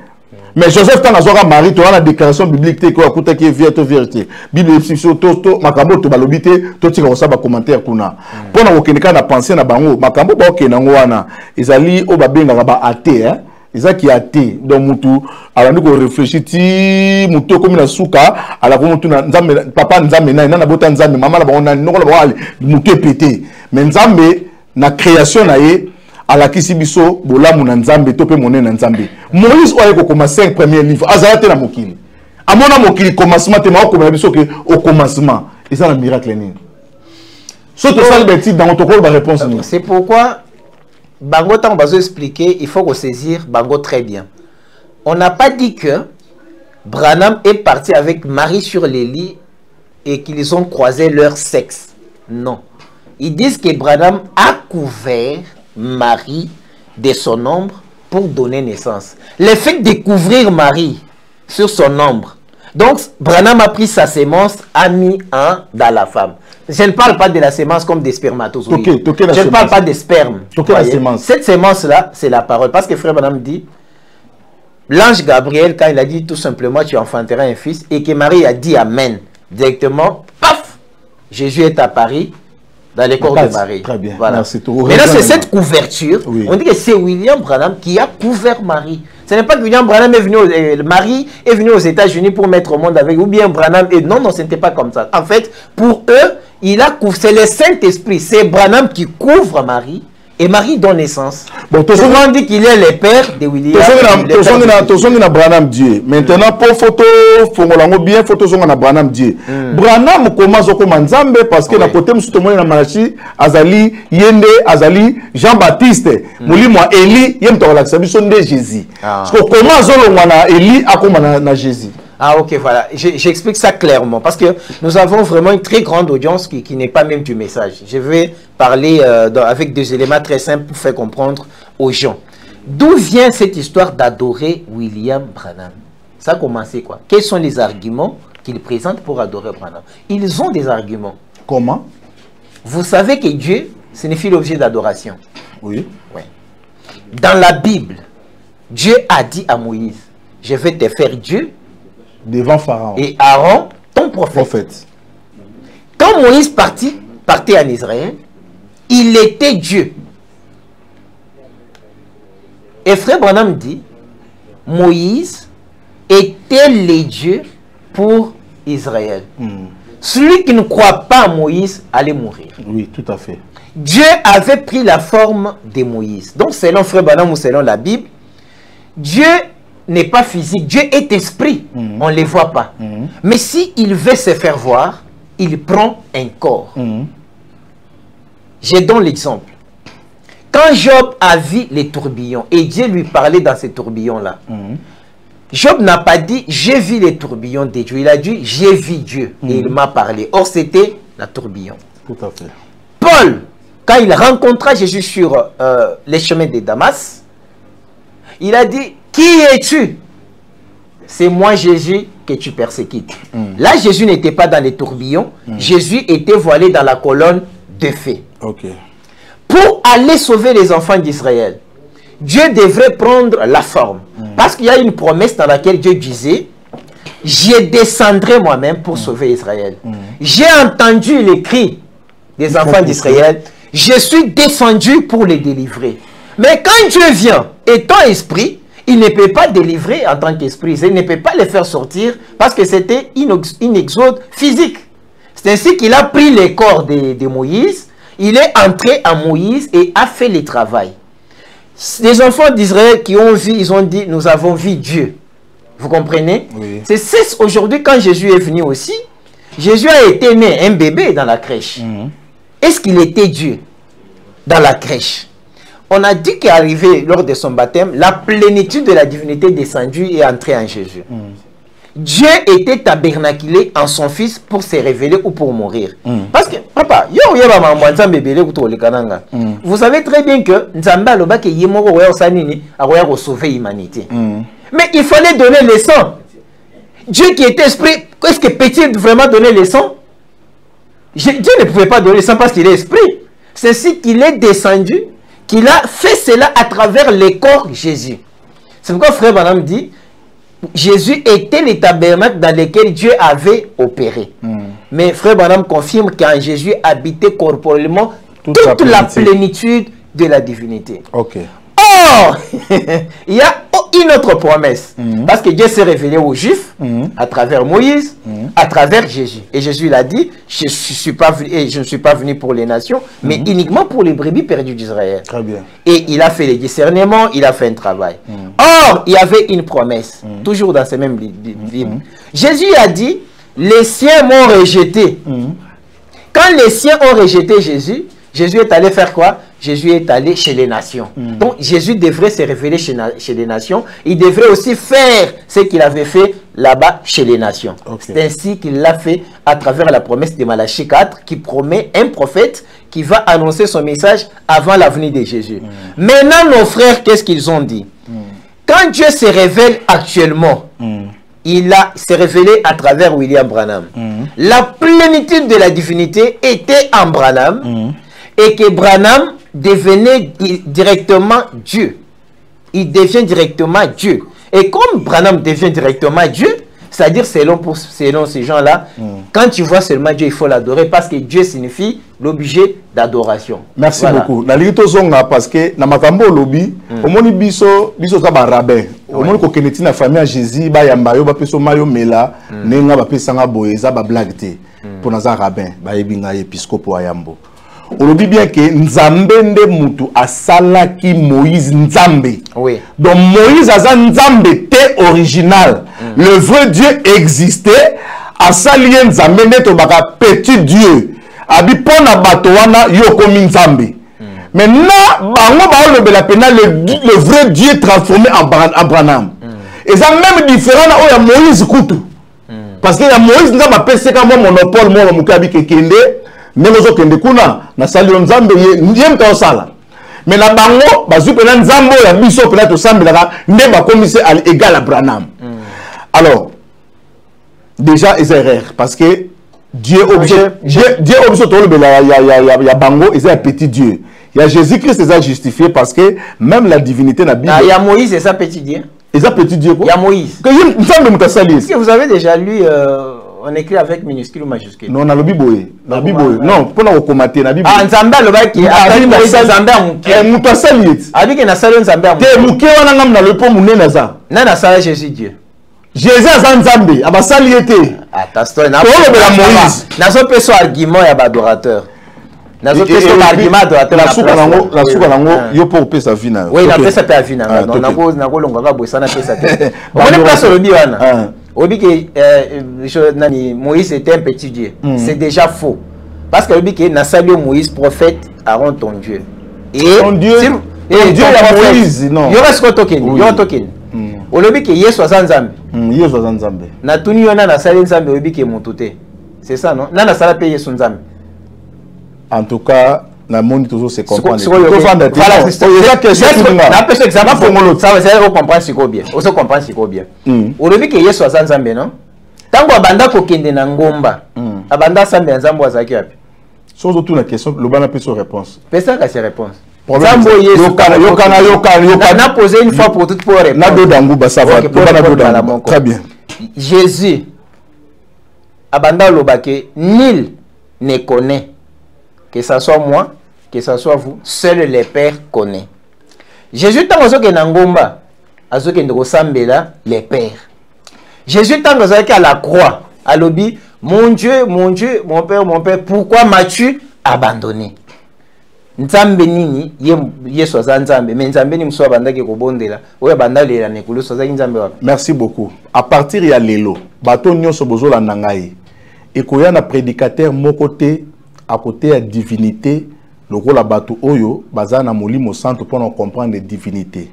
Mais Joseph tant azora Marie to la déclaration biblique te ko akuta qui est vierté. Bible exception to makambo to balobité to tika ko sa ba commentaire kuna. Pona ko keneka na penser na bango makambo ba okena ngwana. Ezali o babenga ba athée hein. Eza qui athée donc mutu alandi ko réfléchir ti mutu comme na suka ala ko mutu na nzambe papa nzambe na bota nzambe mama na ba on noko ba ali mutu pété. Mais nzambe na création na ye ala kisibiso bolamu na nzambe to pe monene na nzambe. Moïse oye ko koma 5 premiers livres azalate na mokili. Amona mokili commencement te ma ko na biso ke au commencement. Et ça le miracle ni. Surtout ça le petit dans notre rôle ba réponse ni. C'est pourquoi Bango tant bazo expliquer, il faut qu'on saisir Bango très bien. On n'a pas dit que Branham est parti avec Marie sur les lits et qu'ils ont croisé leur sexe. Non. Ils disent que Branham a couvert Marie de son ombre pour donner naissance. Le fait de couvrir Marie sur son ombre. Donc, Branham a pris sa sémence, a mis un dans la femme. Je ne parle pas de la sémence comme des spermatozoïdes. Je ne parle pas des spermes. Cette sémence-là, c'est la parole. Parce que Frère Branham dit, l'ange Gabriel, quand il a dit tout simplement, tu enfanteras un fils, et que Marie a dit Amen, directement, paf, Jésus est apparu dans les corps de Marie. Très bien. Voilà. Merci. Maintenant, c'est cette couverture. Oui. On dit que c'est William Branham qui a couvert Marie. Ce n'est pas que William Branham est venu, Marie est venue aux États-Unis pour mettre au monde avec, ou bien Branham est. Non, non, ce n'était pas comme ça. En fait, pour eux, c'est le Saint-Esprit. C'est Branham qui couvre Marie. Et Marie donne naissance. Bon, tout le monde dit qu'il est le père de William. Tout le monde Branham Dieu. Maintenant, pour photo, faut bien photo na Branham Dieu. Branham commence comme Nzambe parce que la côté tout le monde na Malachi, Azali, Yende, Azali, Jean-Baptiste, Moulimo Eli, Yem to la sabition de Jésus. Parce que comment na Eli a comme na Jésus. Ah ok, voilà. J'explique ça clairement parce que nous avons vraiment une très grande audience qui n'est pas même du message. Je vais parler avec des éléments très simples pour faire comprendre aux gens. D'où vient cette histoire d'adorer William Branham? Ça a commencé quoi? Quels sont les arguments qu'ils présentent pour adorer Branham? Ils ont des arguments. Comment? Vous savez que Dieu signifie l'objet d'adoration. Oui. Ouais. Dans la Bible, Dieu a dit à Moïse, je vais te faire Dieu devant Pharaon. Et Aaron, ton prophète. Quand Moïse partait en Israël, il était Dieu. Et Frère Branham dit, Moïse était le Dieu pour Israël. Celui qui ne croit pas à Moïse allait mourir. Oui, tout à fait. Dieu avait pris la forme de Moïse. Donc, selon Frère Branham ou selon la Bible, Dieu n'est pas physique, Dieu est esprit. On ne le voit pas. Mais s'il veut se faire voir, il prend un corps. Je donne l'exemple. Quand Job a vu les tourbillons et Dieu lui parlait dans ces tourbillons-là, Job n'a pas dit « j'ai vu les tourbillons de Dieu ». Il a dit « j'ai vu Dieu » et il m'a parlé. Or, c'était la tourbillon. Tout à fait. Paul, quand il rencontra Jésus sur les chemins de Damas, il a dit « qui es-tu » C'est moi Jésus que tu persécutes. Là, Jésus n'était pas dans les tourbillons. Jésus était voilé dans la colonne de feu. Pour aller sauver les enfants d'Israël, Dieu devrait prendre la forme. Parce qu'il y a une promesse dans laquelle Dieu disait « je descendrai moi-même pour sauver Israël. J'ai entendu les cris des enfants d'Israël. Je suis descendu pour les délivrer. » Mais quand Dieu vient, étant esprit, il ne peut pas délivrer en tant qu'esprit. Il ne peut pas les faire sortir parce que c'était une exode physique. C'est ainsi qu'il a pris les corps de Moïse. Il est entré à Moïse et a fait le travail. Les enfants d'Israël qui ont vu, ils ont dit, nous avons vu Dieu. Vous comprenez? Oui. C'est aujourd'hui quand Jésus est venu aussi. Jésus a été né, un bébé dans la crèche. Est-ce qu'il était Dieu dans la crèche? On a dit qu'arrivé lors de son baptême, la plénitude de la divinité est descendue et entrée en Jésus. Dieu était tabernaculé en son fils pour se révéler ou pour mourir. Parce que, papa, vous savez très bien que a sauvé l'humanité. Mais il fallait donner les sangs. Dieu qui était esprit, est-ce que peut-il vraiment donner les sangs? Dieu ne pouvait pas donner les sangs parce qu'il est esprit. C'est ainsi qu'il est descendu, qu'il a fait cela à travers le corps de Jésus. C'est pourquoi Frère Branham dit, Jésus était le tabernacle dans lequel Dieu avait opéré. Mais Frère Branham confirme qu'en Jésus habitait corporellement toute la plénitude de la divinité. Or, il y a une autre promesse. Parce que Dieu s'est révélé aux Juifs à travers Moïse, à travers Jésus. Et Jésus l'a dit, je ne suis pas venu pour les nations, mais uniquement pour les brebis perdues d'Israël. Et il a fait les discernements, il a fait un travail. Or, il y avait une promesse, toujours dans ces mêmes livres. Jésus a dit, les siens m'ont rejeté. Quand les siens ont rejeté Jésus, Jésus est allé faire quoi? Jésus est allé chez les nations. Donc Jésus devrait se révéler chez les nations. Il devrait aussi faire ce qu'il avait fait là-bas chez les nations. C'est ainsi qu'il l'a fait à travers la promesse de Malachie 4 qui promet un prophète qui va annoncer son message avant la venue de Jésus. Maintenant, nos frères, qu'est-ce qu'ils ont dit? Quand Dieu se révèle actuellement, il s'est révélé à travers William Branham. La plénitude de la divinité était en Branham et que Branham devenait directement Dieu. Il devient directement Dieu. Et comme Branham devient directement Dieu, c'est-à-dire selon ces gens-là, quand tu vois seulement Dieu, il faut l'adorer parce que Dieu signifie l'objet d'adoration. Merci beaucoup. La lito zonga parce que na makambo lobby, omoni biso za ba rabbin. Omoni ko keneti na famille Jésus ba yamba yo ba peso mayo mela, nenga ba pesanga boye za ba blague te. Pour na za rabbin, ba yebinga épiscope ayambo. Olobi bien que Nzambe nde mutu asalaki Moïse Nzambe. Donc Moïse aza Nzambe te original. Le vrai Dieu existait. Asali Nzambe nde baka petit Dieu. Abi pona bato wana yo komi Nzambe. Maintenant, bango ba lobela pena le vrai Dieu transformé en Branham. Et ça même différent na oya Moïse kutu. Parce que ya Moïse nda ba peseka mo monopole mo mukabi kekende. Nelozo kende kuna na sali Nzambe yem ka osala. Mais na bango bazui pena Nzambe ya biso pena to sambela nde ba komise à égal à Branham. Alors déjà c'est erreur parce que Dieu objet Dieu objet to le ya bango c'est un petit Dieu. Il y a Jésus-Christ est justifié parce que même la divinité na Bible. Il y a Moïse et ça petit Dieu. Et ça petit Dieu quoi? Il y a Moïse. Que Nzambe mutasali. Est-ce que vous avez déjà lu on écrit avec minuscule ou majuscule? Non, na lobi boye. Na bible. Non, pour na commenter na bible. Ah, Nzambe lobaki atali Moïse Nzambe amuke. Mutasali. Abi ke na sali Nzambe amuke. Te muke wana ngam na lepo munene za. Na sala Jésus Dieu. Jésus a Nzambe, a basali été. Attention, Moïse. Nazo peso argument ya adorateur. Nazo peso argument adorateur. La souka nango yo pour pesa vina. Oui, na pesa pe vina. Non, nako longa boisana pesa te. On est pas sur le biwana. Obi que nani Moïse était un petit Dieu. C'est déjà faux. Parce que obi que nasali Moïse prophète Aaron ton Dieu. Et ton Dieu. Et Dieu ya Moïse non. Yo reste token, yo token. Olobi que Yesu azanzambe. Yesu azanzambe. Na tuni yona na sali nzambe obi que motuté. C'est ça non? Na sala pe Yesu nzambe. En tout cas, na monde toujours se comprendre. Voilà, c'est ça. Na pese exemple pour ça va on comprend ce bien. On se comprend ce bien. Olobi que Yesu azanzambe non? Tango abanda ko kende na ngomba. Abanda sambe nzambo azaki api. Sans tout la question, le ban a plus de réponse. Personne n'a ses réponses. On a posé une fois pour toutes pour répondre. Très bien. Jésus, Abanda Lobake, nul ne connaît, que ce soit moi, que ce soit vous, seul le Père connaît. Jésus, tant que Nangomba, Azoke Ndosambela, le Père. Jésus, tant que à la croix, à l'obi, mon Dieu, mon Père, pourquoi m'as-tu abandonné? Nzambe nini Yesu azanzambe mais nzambe ni mso abandaki kobondela oya bandale la nekulu soza nzambe wapi. Merci beaucoup. À partir ya lelo bato nyonso bozola nangai ekoya na prédicateur mokote à côté ya divinité lokola bato oyo bazana molimo santo pour comprendre les divinités.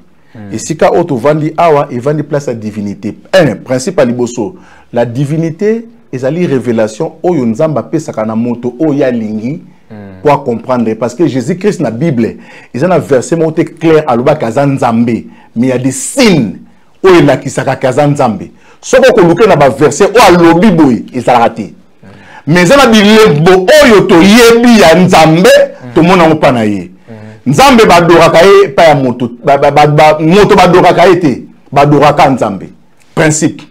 Et si ka auto vandi awa et vandi place à divinité. Un principe à liboso la divinité ezali révélation oyo nzamba pesaka na moto oya lingi pour comprendre parce que Jésus-Christ na Bible ils ont un verset monté clair à l'oba kazanzambe mais il y a des signes où il a qui saka kazanzambe ce qu'on coloque na ba verset ou à lobi boy ils a raté mais il y a des bo oyo to yebi ya nzambe to mona ngopa na ye nzambe badora kae pa ya moto moto badora kae te badora ka nzambe principe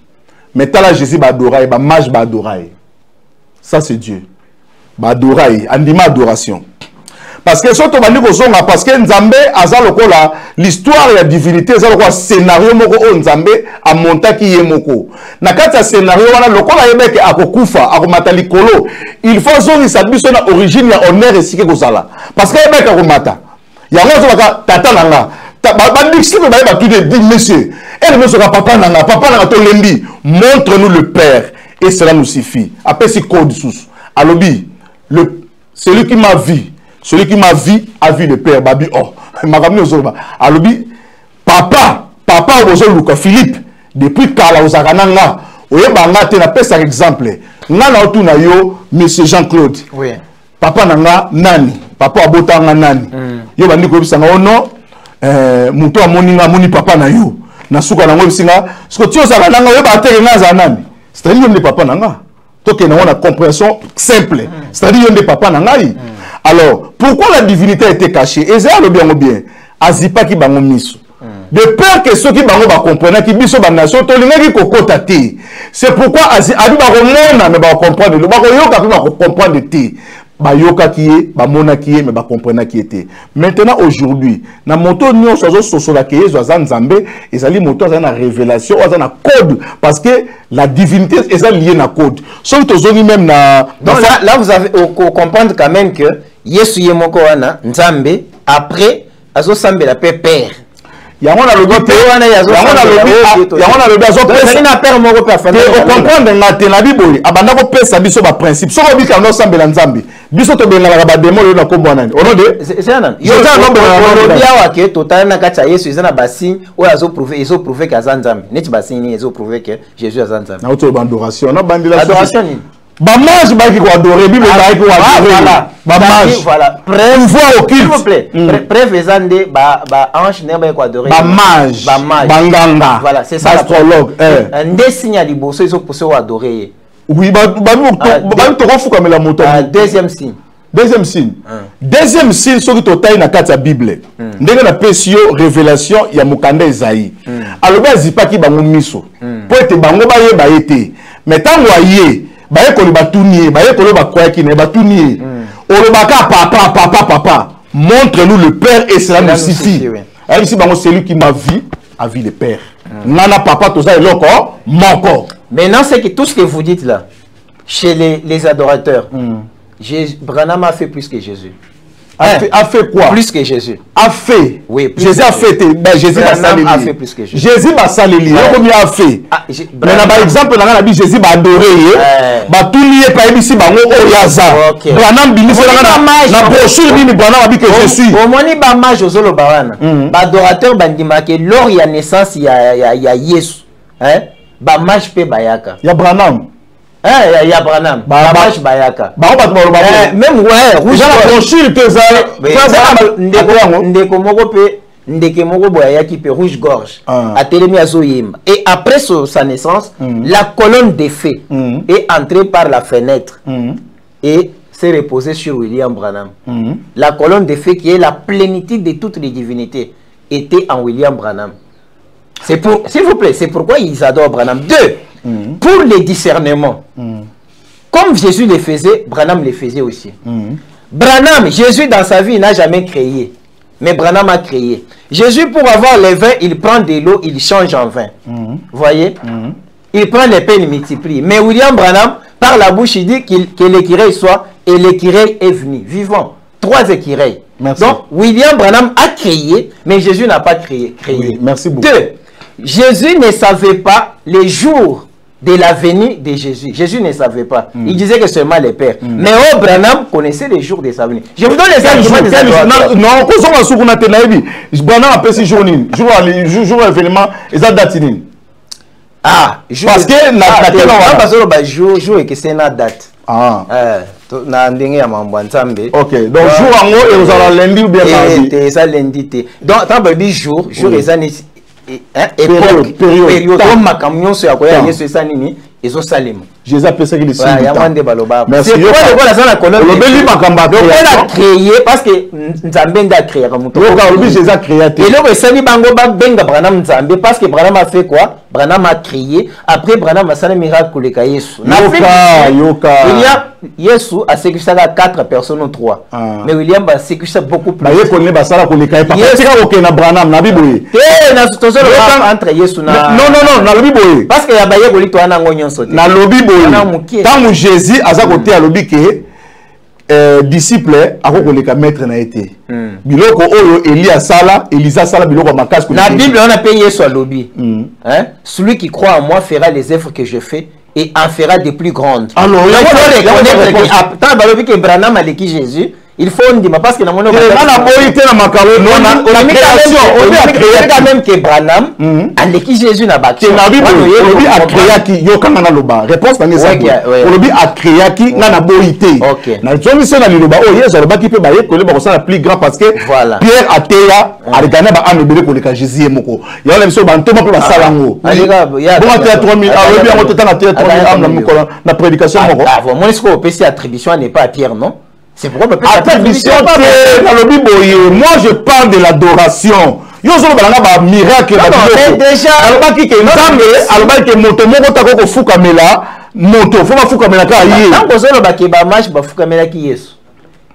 mais tala Jésus badora et ba mage badora ça c'est Dieu. Badoraï, andima adoration. Parce que surtout parce que Nzambe aza lokola l'histoire de la divinité aza lokola scénario moko o Nzambe a montaki ye moko. Na kati ya scénario wana lokola yebeke akokufa akomata likolo. Il faut zongi sa biso na origine ya honneur esike kozala. Parce que yebeke akomata. Yango zo baka tata nanga. Ba dictionnaire ba tout de dit monsieur. Et le sera papa nanga to lembi. Montre-nous le Père et cela nous suffit. Après c'est code sous. Alobi celui qui m'a vu a vu le Père. Babi oh, magami ozoba. Alobi papa ozoluka Philippe depuis kala ozakananga. Oyeba ngate na pesa exemple. Ngana otuna yo monsieur Jean-Claude. Oui. Papa nanga nani? Papa abotanga nani? Yo bandi ko bisanga ono muto amoni papa na yo. Na suka nango bisinga. Siko tio zakananga oyeba ateke ngaza nani? C'est-à-dire le papa nanga. Donc, on a une compréhension simple. C'est-à-dire, il y a des papas nangai. Alors, pourquoi la divinité a été cachée? Et c'est le bien ou bien. Azipa qui bango miso. De peur que ceux qui bango va comprendre, qui biso ba nation, to lingi kokota te. C'est pourquoi Azipa ba mona mais ba comprendre. Le ba yoka ba comprendre te. Ba yoka qui est, ba mona qui est, mais ba comprendre qui était. Maintenant, aujourd'hui, na moto nyo sozo sosola ki ezo azanzambe, ezali moto azana révélation, azana code, parce que la divinité est liée na code. Sauf que zoni même na. Donc là, vous avez comprendre quand même que Yesu yemoko wana nzambe après azo sambe la paix père. Yango na lobi te wana yazo yango na lobi azo pesa na père moko pe afanda ko comprendre ngate na biboyi abanda ko pesa biso ba principe so ko bika no sambela nzambe biso to benga ba demo na kombo nani ono de c'est nan yo za nombre na biawa ke total na kati ya Yesu izana basi o azo prouver que azanzambe neti basi ni azo prouver que Jésus azanzambe na auto adoration na bandila adoration ni Bamage baki ko adorer Bible baki ko adorer bamage voilà preuve voix occulte s'il vous plaît preuve ezande ba ange ne ba ko adorer bamage banganga voilà c'est ça astrologue ndé signe liboso iso poso adorer oui ba to ko fuka mela moto deuxième signe deuxième signe soki totai na kati ya Bible ndenge na pesio révélation ya mokanda Esaïe aloba zipaki bango miso po ete bango ba yeba ete mais tango aye baye ko batuni baye ko ba kwaki ne batuni olobaka papa montre-nous le Père et cela nous suffit. Alors ici bango celui qui m'a vu a vu le père. Nana papa tout ça est là moko. Maintenant c'est que tout ce que vous dites là chez les adorateurs, Branham a fait plus que Jésus. A fait quoi? Plus que Jésus. A fait. Oui, Jésus a fait. Ben, Jésus a fait plus que Jésus. Jésus va saléli. Combien a fait? Mais par exemple, dans la Bible, Jésus va adorer. Va tout lier par ici, va oyaza. Branham binisi na brochure ni Branham a dit que je suis. Au moins ni ba mage ozolo bawana. Ba adorateur bandima ke lors ya naissance ya Yesu. Hein? Ba mage pe bayaka. Ya Branham. Il y a Branham. Bayaka. Même ouais, rouge la brochure que ça. Ndeke moko boyaki pe rouge gorge. A telemi azoyima. Et après sa naissance, la colonne des fées est entrée par la fenêtre et s'est reposée sur William Branham. La colonne des fées qui est la plénitude de toutes les divinités était en William Branham. C'est pour, s'il vous plaît, c'est pourquoi ils adorent Branham. Deux. Pour les discernements, comme Jésus le faisait, Branham le faisait aussi. Branham, Jésus dans sa vie n'a jamais créé, mais Branham a créé. Jésus, pour avoir le vin, il prend de l'eau, il change en vin. Voyez, il prend les pains, il multiplie. Mais William Branham, par la bouche, il dit que l'écureuil soit, et l'écureuil est venu, vivant. 3 écureuils. Merci. Donc, William Branham a créé, mais Jésus n'a pas créé. Oui, merci beaucoup. 2. Jésus ne savait pas les jours de la venue de Jésus. Jésus ne savait pas. Il disait que seulement les pères. Mais Branham connaissait les jours de sa venue. Je vous donne les arguments des adorateurs. Non, quand on a souvent été naïf, Branham a passé jour événement, et ça date. Ah, parce que la jour et que c'est la date. Ah. Ok, donc jour en haut et vous allez lundi ou bien mardi. C'est ça lundi. Donc, tant que jour et ça période Jésus a fait ça qu'il est merci. C'est pourquoi la colonne a créé parce que Nzambe a créé Jésus a créé et là c'est bango ba benga Branham Nzambe parce que Branham a fait quoi? Branham a créé, après Branham a fait un miracle le Yesu. Il y a Yesu a sécurisé 4 personnes ou 3. Mais William a sécurisé beaucoup plus. Entre Yesu na non parce que ya baye ko litwa na ngonyo sote na lobi boye tant Jésus aza côté à lobi que disciple akokoleka maître na été biloko oyo Elia sala Elisa sala biloko makasi na Bible on a payé Yesu à lobi hein, celui qui croit en moi fera les œuvres que je fais et en fera des plus grandes. Alors il faut reconnaître que tant balobi que Branham a l'écrit Jésus. Il faut on dit parce que dans mon la création on a créé quand même que Branham a l'écrit Jésus na bâti na Bible on a créé qui yo kanga na loba réponse na ngesa on a créé qui na boité na zomi se na loba o yezo loba qui peut ba yekole ba ko ça plus grand parce que Pierre ateya a regagné ba amebele ko le ka Jésus moko ya le biso ba ntoma pe ba salango bon ateya 3000 a lobi on tata na ateya 3000 am na prédication moko moi est-ce qu'on peut si attribution n'est pas à Pierre non. C'est pourquoi moi je parle de l'adoration. Yo zo balanga ba miracle ba déjà alobaki ke nzambe alobaki ke moto moko tako ko fuka mela moto fo ba fuka mela ka ye tango zo ba ke ba marche ba fuka mela ki Yesu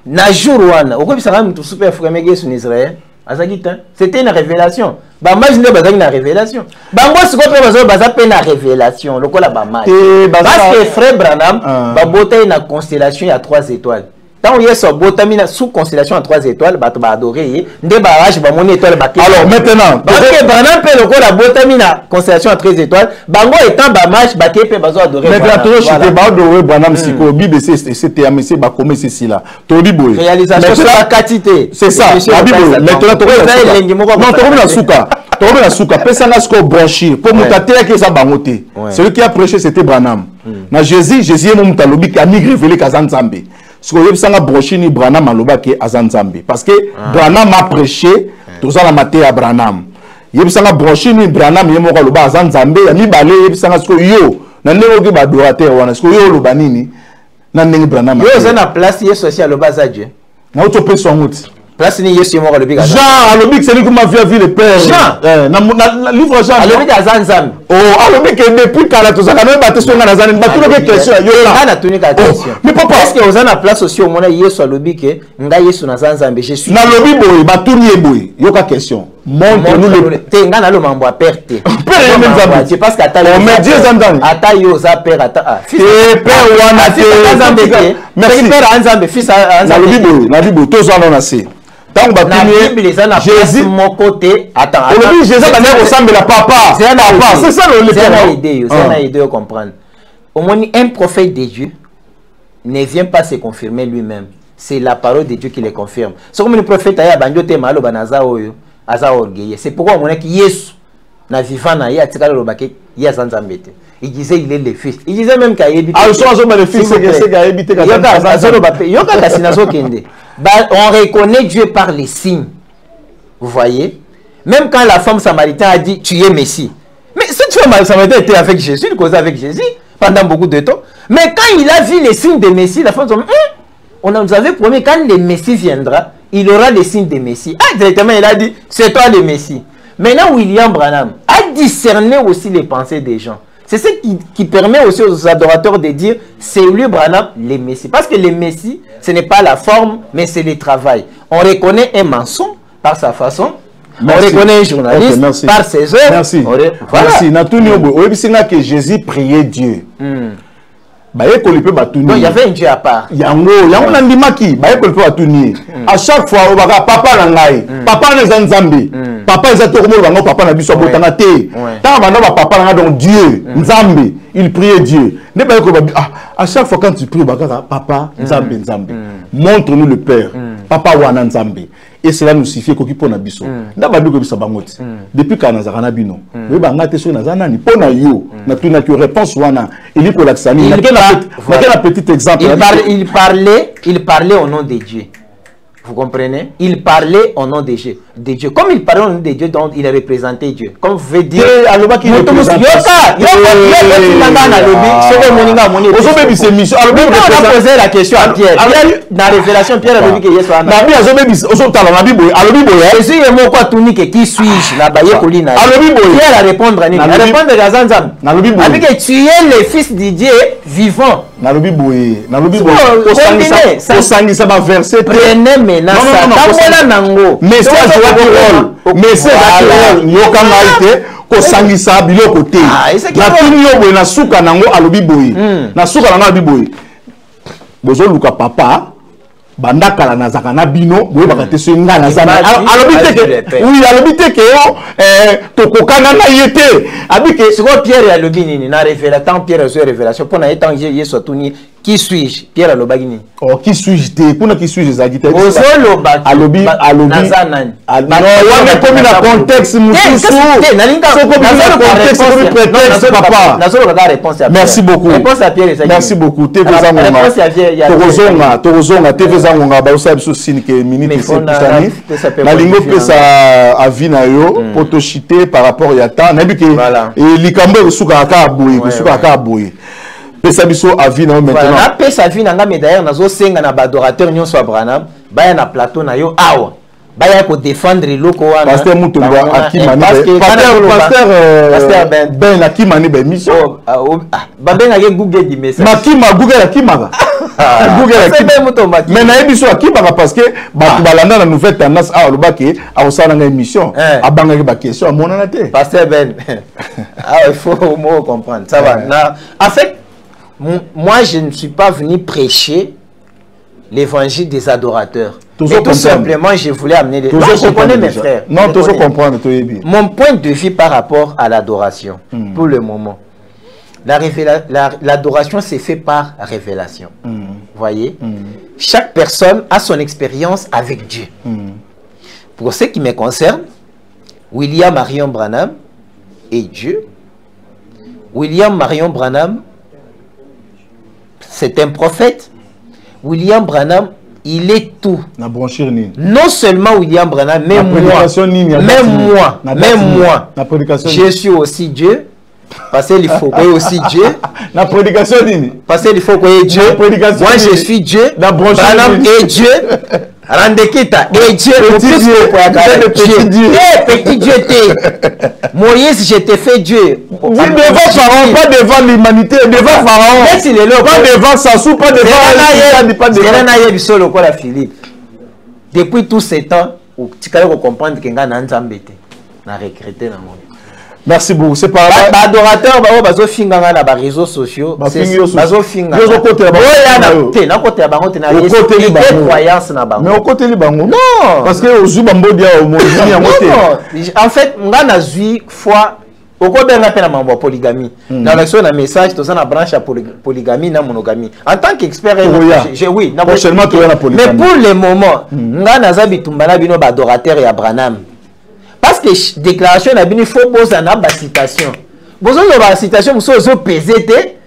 na jour wana okobisa nga mutu super fuka mela Yesu en Israël azakita c'était une révélation ba marche ne bazaki na révélation bango siko pe bazo baza pe na révélation lokola ba marche parce que frère Branham ba botai na constellation ya 3 étoiles. Tant qu'il y a ce botamina sous constellation à 3 étoiles, bah tu vas adorer. Des barrages, bah mon étoile, bah alors maintenant, parce que Branham peut le coup la botamina constellation à 13 étoiles, bango étant bah marche, bah tu peux pas adorer. Maintenant, tu sais bah adorer Branham psycho, Bible c'était amusé, bah comment c'est si là. Todi boy. Réalisation sur la quantité. C'est ça. La Bible. Maintenant, tu vois. Non, tu vois la souka. Tu vois la souka. Personne n'a ce qu'on branché. Pour me tâter que ça bangoté. Celui qui a prêché c'était Branham. Na Jésus est mon talobi qui a migré vers les Kazanzambe. Ce que je veux brocher ni Branham aloba ke azanzambe parce que Branham a prêché tout ça la matière à Branham. Yebisanga brocher ni Branham yemo ko loba azanzambe ya mi balé yebisanga ce que yo na ndenge ki ba adorateur wana ce que yo loba nini na ndenge Branham. Yo za na place yeso social loba za Dieu. Na auto pe son route. Place ni yeso mo lobi ka. Jean alobi c'est lui qui m'a vu le père. Jean na livre Jean. Alobi ka azanzambe. Oh, alors que depuis quand la toza kana ba teso ngana zana ba tout le question yo là. Kana tuni ka question. Mais papa, est-ce que vous en a place aussi au mona Yesu alobi ke nga Yesu na zanzambe je suis. Na lobi boy ba tourner boy. Yo ka question. Montre-nous le te nga na lo mambo a perte. Père même zambe. C'est parce que ata on met Dieu zambe. Ata yo za père ata. Et père wana te zambe. Merci père anzambe fils anzambe. Na lobi boy, na lobi boy to zo na se. Tant que Jésus mon côté attends Jésus va ressemble à papa c'est ça le idée ça n'a idée à comprendre au moins un prophète de Dieu ne vient pas se confirmer lui-même c'est la parole de Dieu qui le confirme c'est comme le prophète aya banjo te malo banaza oyo aza orgueilleux c'est pourquoi on a que Yesu na vivant na ya tikala lo bake ya sanzambe te il disait il est le fils il disait même qu'il habite ah so le fils c'est qu'il habite yoka kasinazo kende. On reconnaît Dieu par les signes. Vous voyez? Même quand la femme samaritaine a dit tu es Messie. Mais cette femme samaritaine était avec Jésus, il causait avec Jésus pendant beaucoup de temps. Mais quand il a vu les signes de Messie, la femme s'est dit on nous avait promis quand le Messie viendra, il aura les signes de Messie. Ah, directement il a dit c'est toi le Messie. Maintenant William Branham a discerné aussi les pensées des gens. C'est ce qui permet aussi aux adorateurs de dire c'est lui Branham le Messie. Parce que le Messie, ce n'est pas la forme, mais c'est le travail. On reconnaît un maçon par sa façon. Merci. On reconnaît un journaliste par ses œuvres. Merci. Voilà. Merci. Que Jésus priait Dieu. Il y avait un Dieu à part. À chaque fois, papa nangai, papa Nzambe, papa papa na biso botanga te. Papa donc Dieu, Nzambe, il priait Dieu. À chaque fois quand tu pries, papa Nzambe Nzambe, montre-nous le Père, papa wana Nzambe. Et cela nous suffit qu'on pona biso. Depuis quand nazara na bino, we bangate so nazana ni pona yo, na tuna ki réponse wana, il ko laksani. Un petit exemple. Il parlait au nom de Dieu. Vous comprenez? Il parlait au nom de Dieu. Comme il parlait au nom de Dieu, donc il représentait Dieu. Comme vous pouvez dire. On a posé la question à Pierre. Dans la révélation, Pierre a dit que Jésus Jésus est mon quoi tunique qui suis-je? Pierre a répondu à nous. Il a répondu à Zanzam. Il a dit que tu es le fils de Dieu vivant. Prenez maintenant ça. Message kosangisa biloko te na tuni yo boye na suka nango alobi boye na suka nango alobi boye bozo luka papa bandakala na zaka na bino boye bakate so ngana zana alobi teke oui alobi teke yo tokokana na yete abike siko Pierre alobi nini na révélation Pierre sur révélation pour na étant Yesu tuni qui suis-je? Pierre alobaki ni. Oh, qui suis-je? Pour qui suis-je? Zagite. Ozolobaki. Alobi. Nazanani. Non, on est comme dans contexte. Merci beaucoup. Réponse à Pierre. Merci beaucoup. Tozonga. TV Zangonga. Baosa biso sini ke minute kusani. Na lingo pesa avina yo potoshite par rapport ya ta. Na bike. Et likambo suka aka boye. Pesa biso avina maintenant. Na pesa avina nga mais d'ailleurs nazo senga na badorateur nyonso ya Branham baya na plateau na yo awa baya ko défendre loko wana pasteur Mutomba akimani pasteur Ben akimani ben mission ba benga ke Google di message makima Google akimaka Google akimaka mais na biso akimaka parce que ba balanda na nouvelle tendance a lobaki a osana nga émission abanga ke ba question a monana te pasteur Ben il faut mo comprendre ça va na en fait moi, je ne suis pas venu prêcher l'évangile des adorateurs. Et tout simplement, je voulais amener des... je connais mes frères. Non, tu dois comprendre. Mon point de vue par rapport à l'adoration, pour le moment, l'adoration s'est fait par révélation. Vous voyez? Chaque personne a son expérience avec Dieu. Pour ce qui me concerne, William Marion Branham et Dieu. William Marion Branham, c'est un prophète. William Branham, il est tout. Non seulement William Branham, même moi. Je suis aussi Dieu. Parce qu'il faut croire aussi Dieu. La prédication parce qu'il faut croire Dieu. Moi, je suis Dieu. Branham est Dieu. Randekita. Et Dieu, petit Dieu t'es. Moïse, je t'ai fait Dieu. Devant Pharaon, pas devant l'humanité, devant Pharaon. Pas devant Sassou, pas devant Philippe. Depuis tous ces temps, tu peux comprendre que nga na nzambete na regretter na moi. Merci beaucoup. C'est pas là. Adorateur bazo finga na ba réseaux sociaux. Bazo finga. Yo côté là. Na côté bango te na croyance na bango. Mais au côté li bango. Non. Parce que ozu bambo dia au mozi ya côté. En fait, nga na zui foi oko benga pe na mambo polygamie. Dans l'action na message to ça na branche à polygamie na monogamie. En tant qu'expert oui, na prochainement to na polygamie. Mais pour le moment, nga na zabi tumbana bino ba adorateur ya Branham. Parce que déclaration n'a bien faut poser une citation. Besoin de citation, vous avez pesé.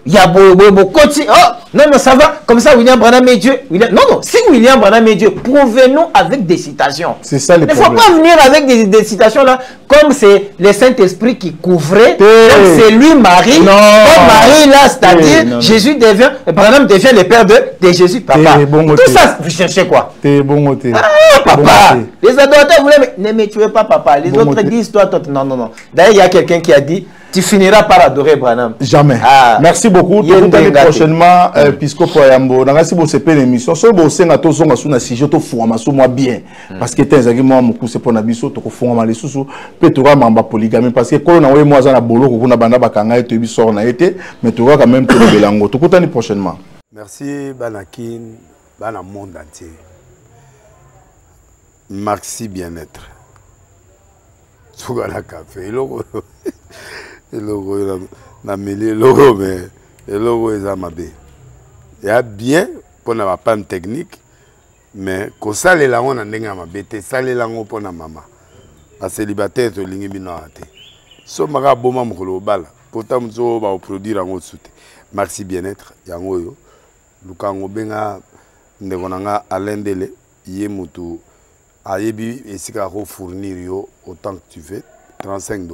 Il y a beaucoup de oh non mais ça va comme ça William Branham est Dieu. Non si William Branham est Dieu, prouvez-nous avec des citations. C'est ça le problème. Il ne faut pas venir avec des citations là comme c'est le Saint-Esprit qui couvrait, comme c'est lui Marie. Non. Comme Marie là, c'est-à-dire Jésus devient Branham devient le père de Jésus papa. Tout ça vous cherchez quoi? T'es bon côté. Ah papa. Les adorateurs voulaient mais ne me tuez pas papa. Les autres disent toi non. D'ailleurs il y a quelqu'un qui a dit tu finiras par adorer Branham. Jamais. Merci beaucoup. Tout prochainement, Piscopo Yambo. Merci pour cette émission. Si vous avez un sujet, vous avez bien. Parce que tu as un pour nabiso, tu as les sous, tu as polygamie. Parce que quand on a moi un bolo, on a banda bakanga et tu sors na été, mais tu as quand même tout le belango. Tout le prochainement. Merci Banakin, Bana monde entier. Merci bien-être. Sougala café. Le logo na mêlé logo mais le logo est amabé. Il y a bien pour na panne technique mais ko sale la on ndenga mabete sale la ngo pour na mama. A célibataire to lingi bino ate. So maka boma mukolo bala. Pourtant zo ba produire ngo soute. Merci bien-être yango yo. Lukango benga ndeko nanga alendele ye mutu ayebi esika ko fournir yo autant que tu veux $35.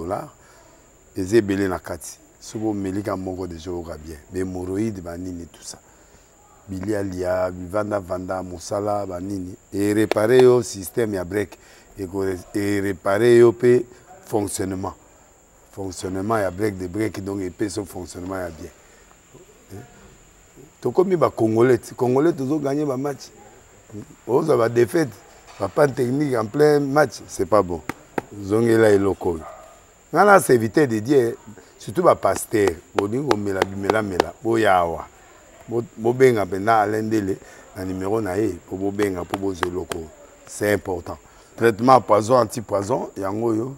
Les ébélés na kati. Sobo melika moko de joga bien. Mais hémorroïdes banini tout ça. Bilialia, vanda musala banini. Et réparer yo système ya break et réparer yo pe fonctionnement. Fonctionnement ya break de break donc et pe son fonctionnement ya bien. To comme ba congolais toujours gagner ba match. Aux va défaite, pas technique en plein match, c'est pas bon. Zongela et loco. On a évité de dire, surtout les pasteurs, on mela boyawa. Bobenga pena alendele, un numéro naé, pour bobenga, pour bozo locaux. C'est important. Traitement poison, anti-poison, yango yo.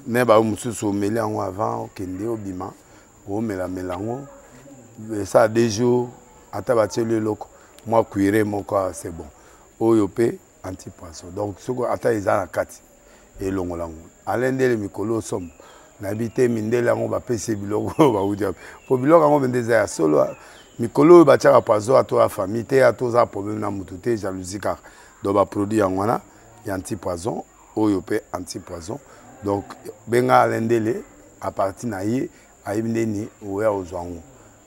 Neba umususu mele yango avant, kende obima, o mela melango. Ça des jours, atabati le loco. Moi cuire mon corps, c'est bon. Oyope, anti-poison. Donc, ce qu'on attend, ils ont la carte. Et longolango. Alendele mikolo som. Nabité mindele yango ba pese biloko ba udia. Po biloko yango bendeza ya solo mikolo ba tchaka poison à toi famille te à toi problème na mututé jalousie car do ba produit yango wana ya anti-poison, oyope anti-poison. Donc benga alendele à partir na ye ayibindeni oya ozwango.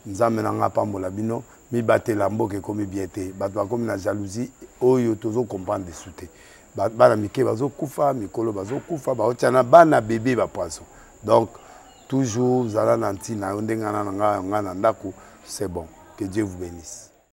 Nzambe na nga pambola bino mi batela mboke komi biete. Bato komi na jalousie oyo tozo comprendre de souté. Bana mike bazo kufa mikolo bazo kufa ba otana bana bébé ba poisson. Donc toujours zala nanti na ndenga na nga ndako, c'est bon. Que Dieu vous bénisse.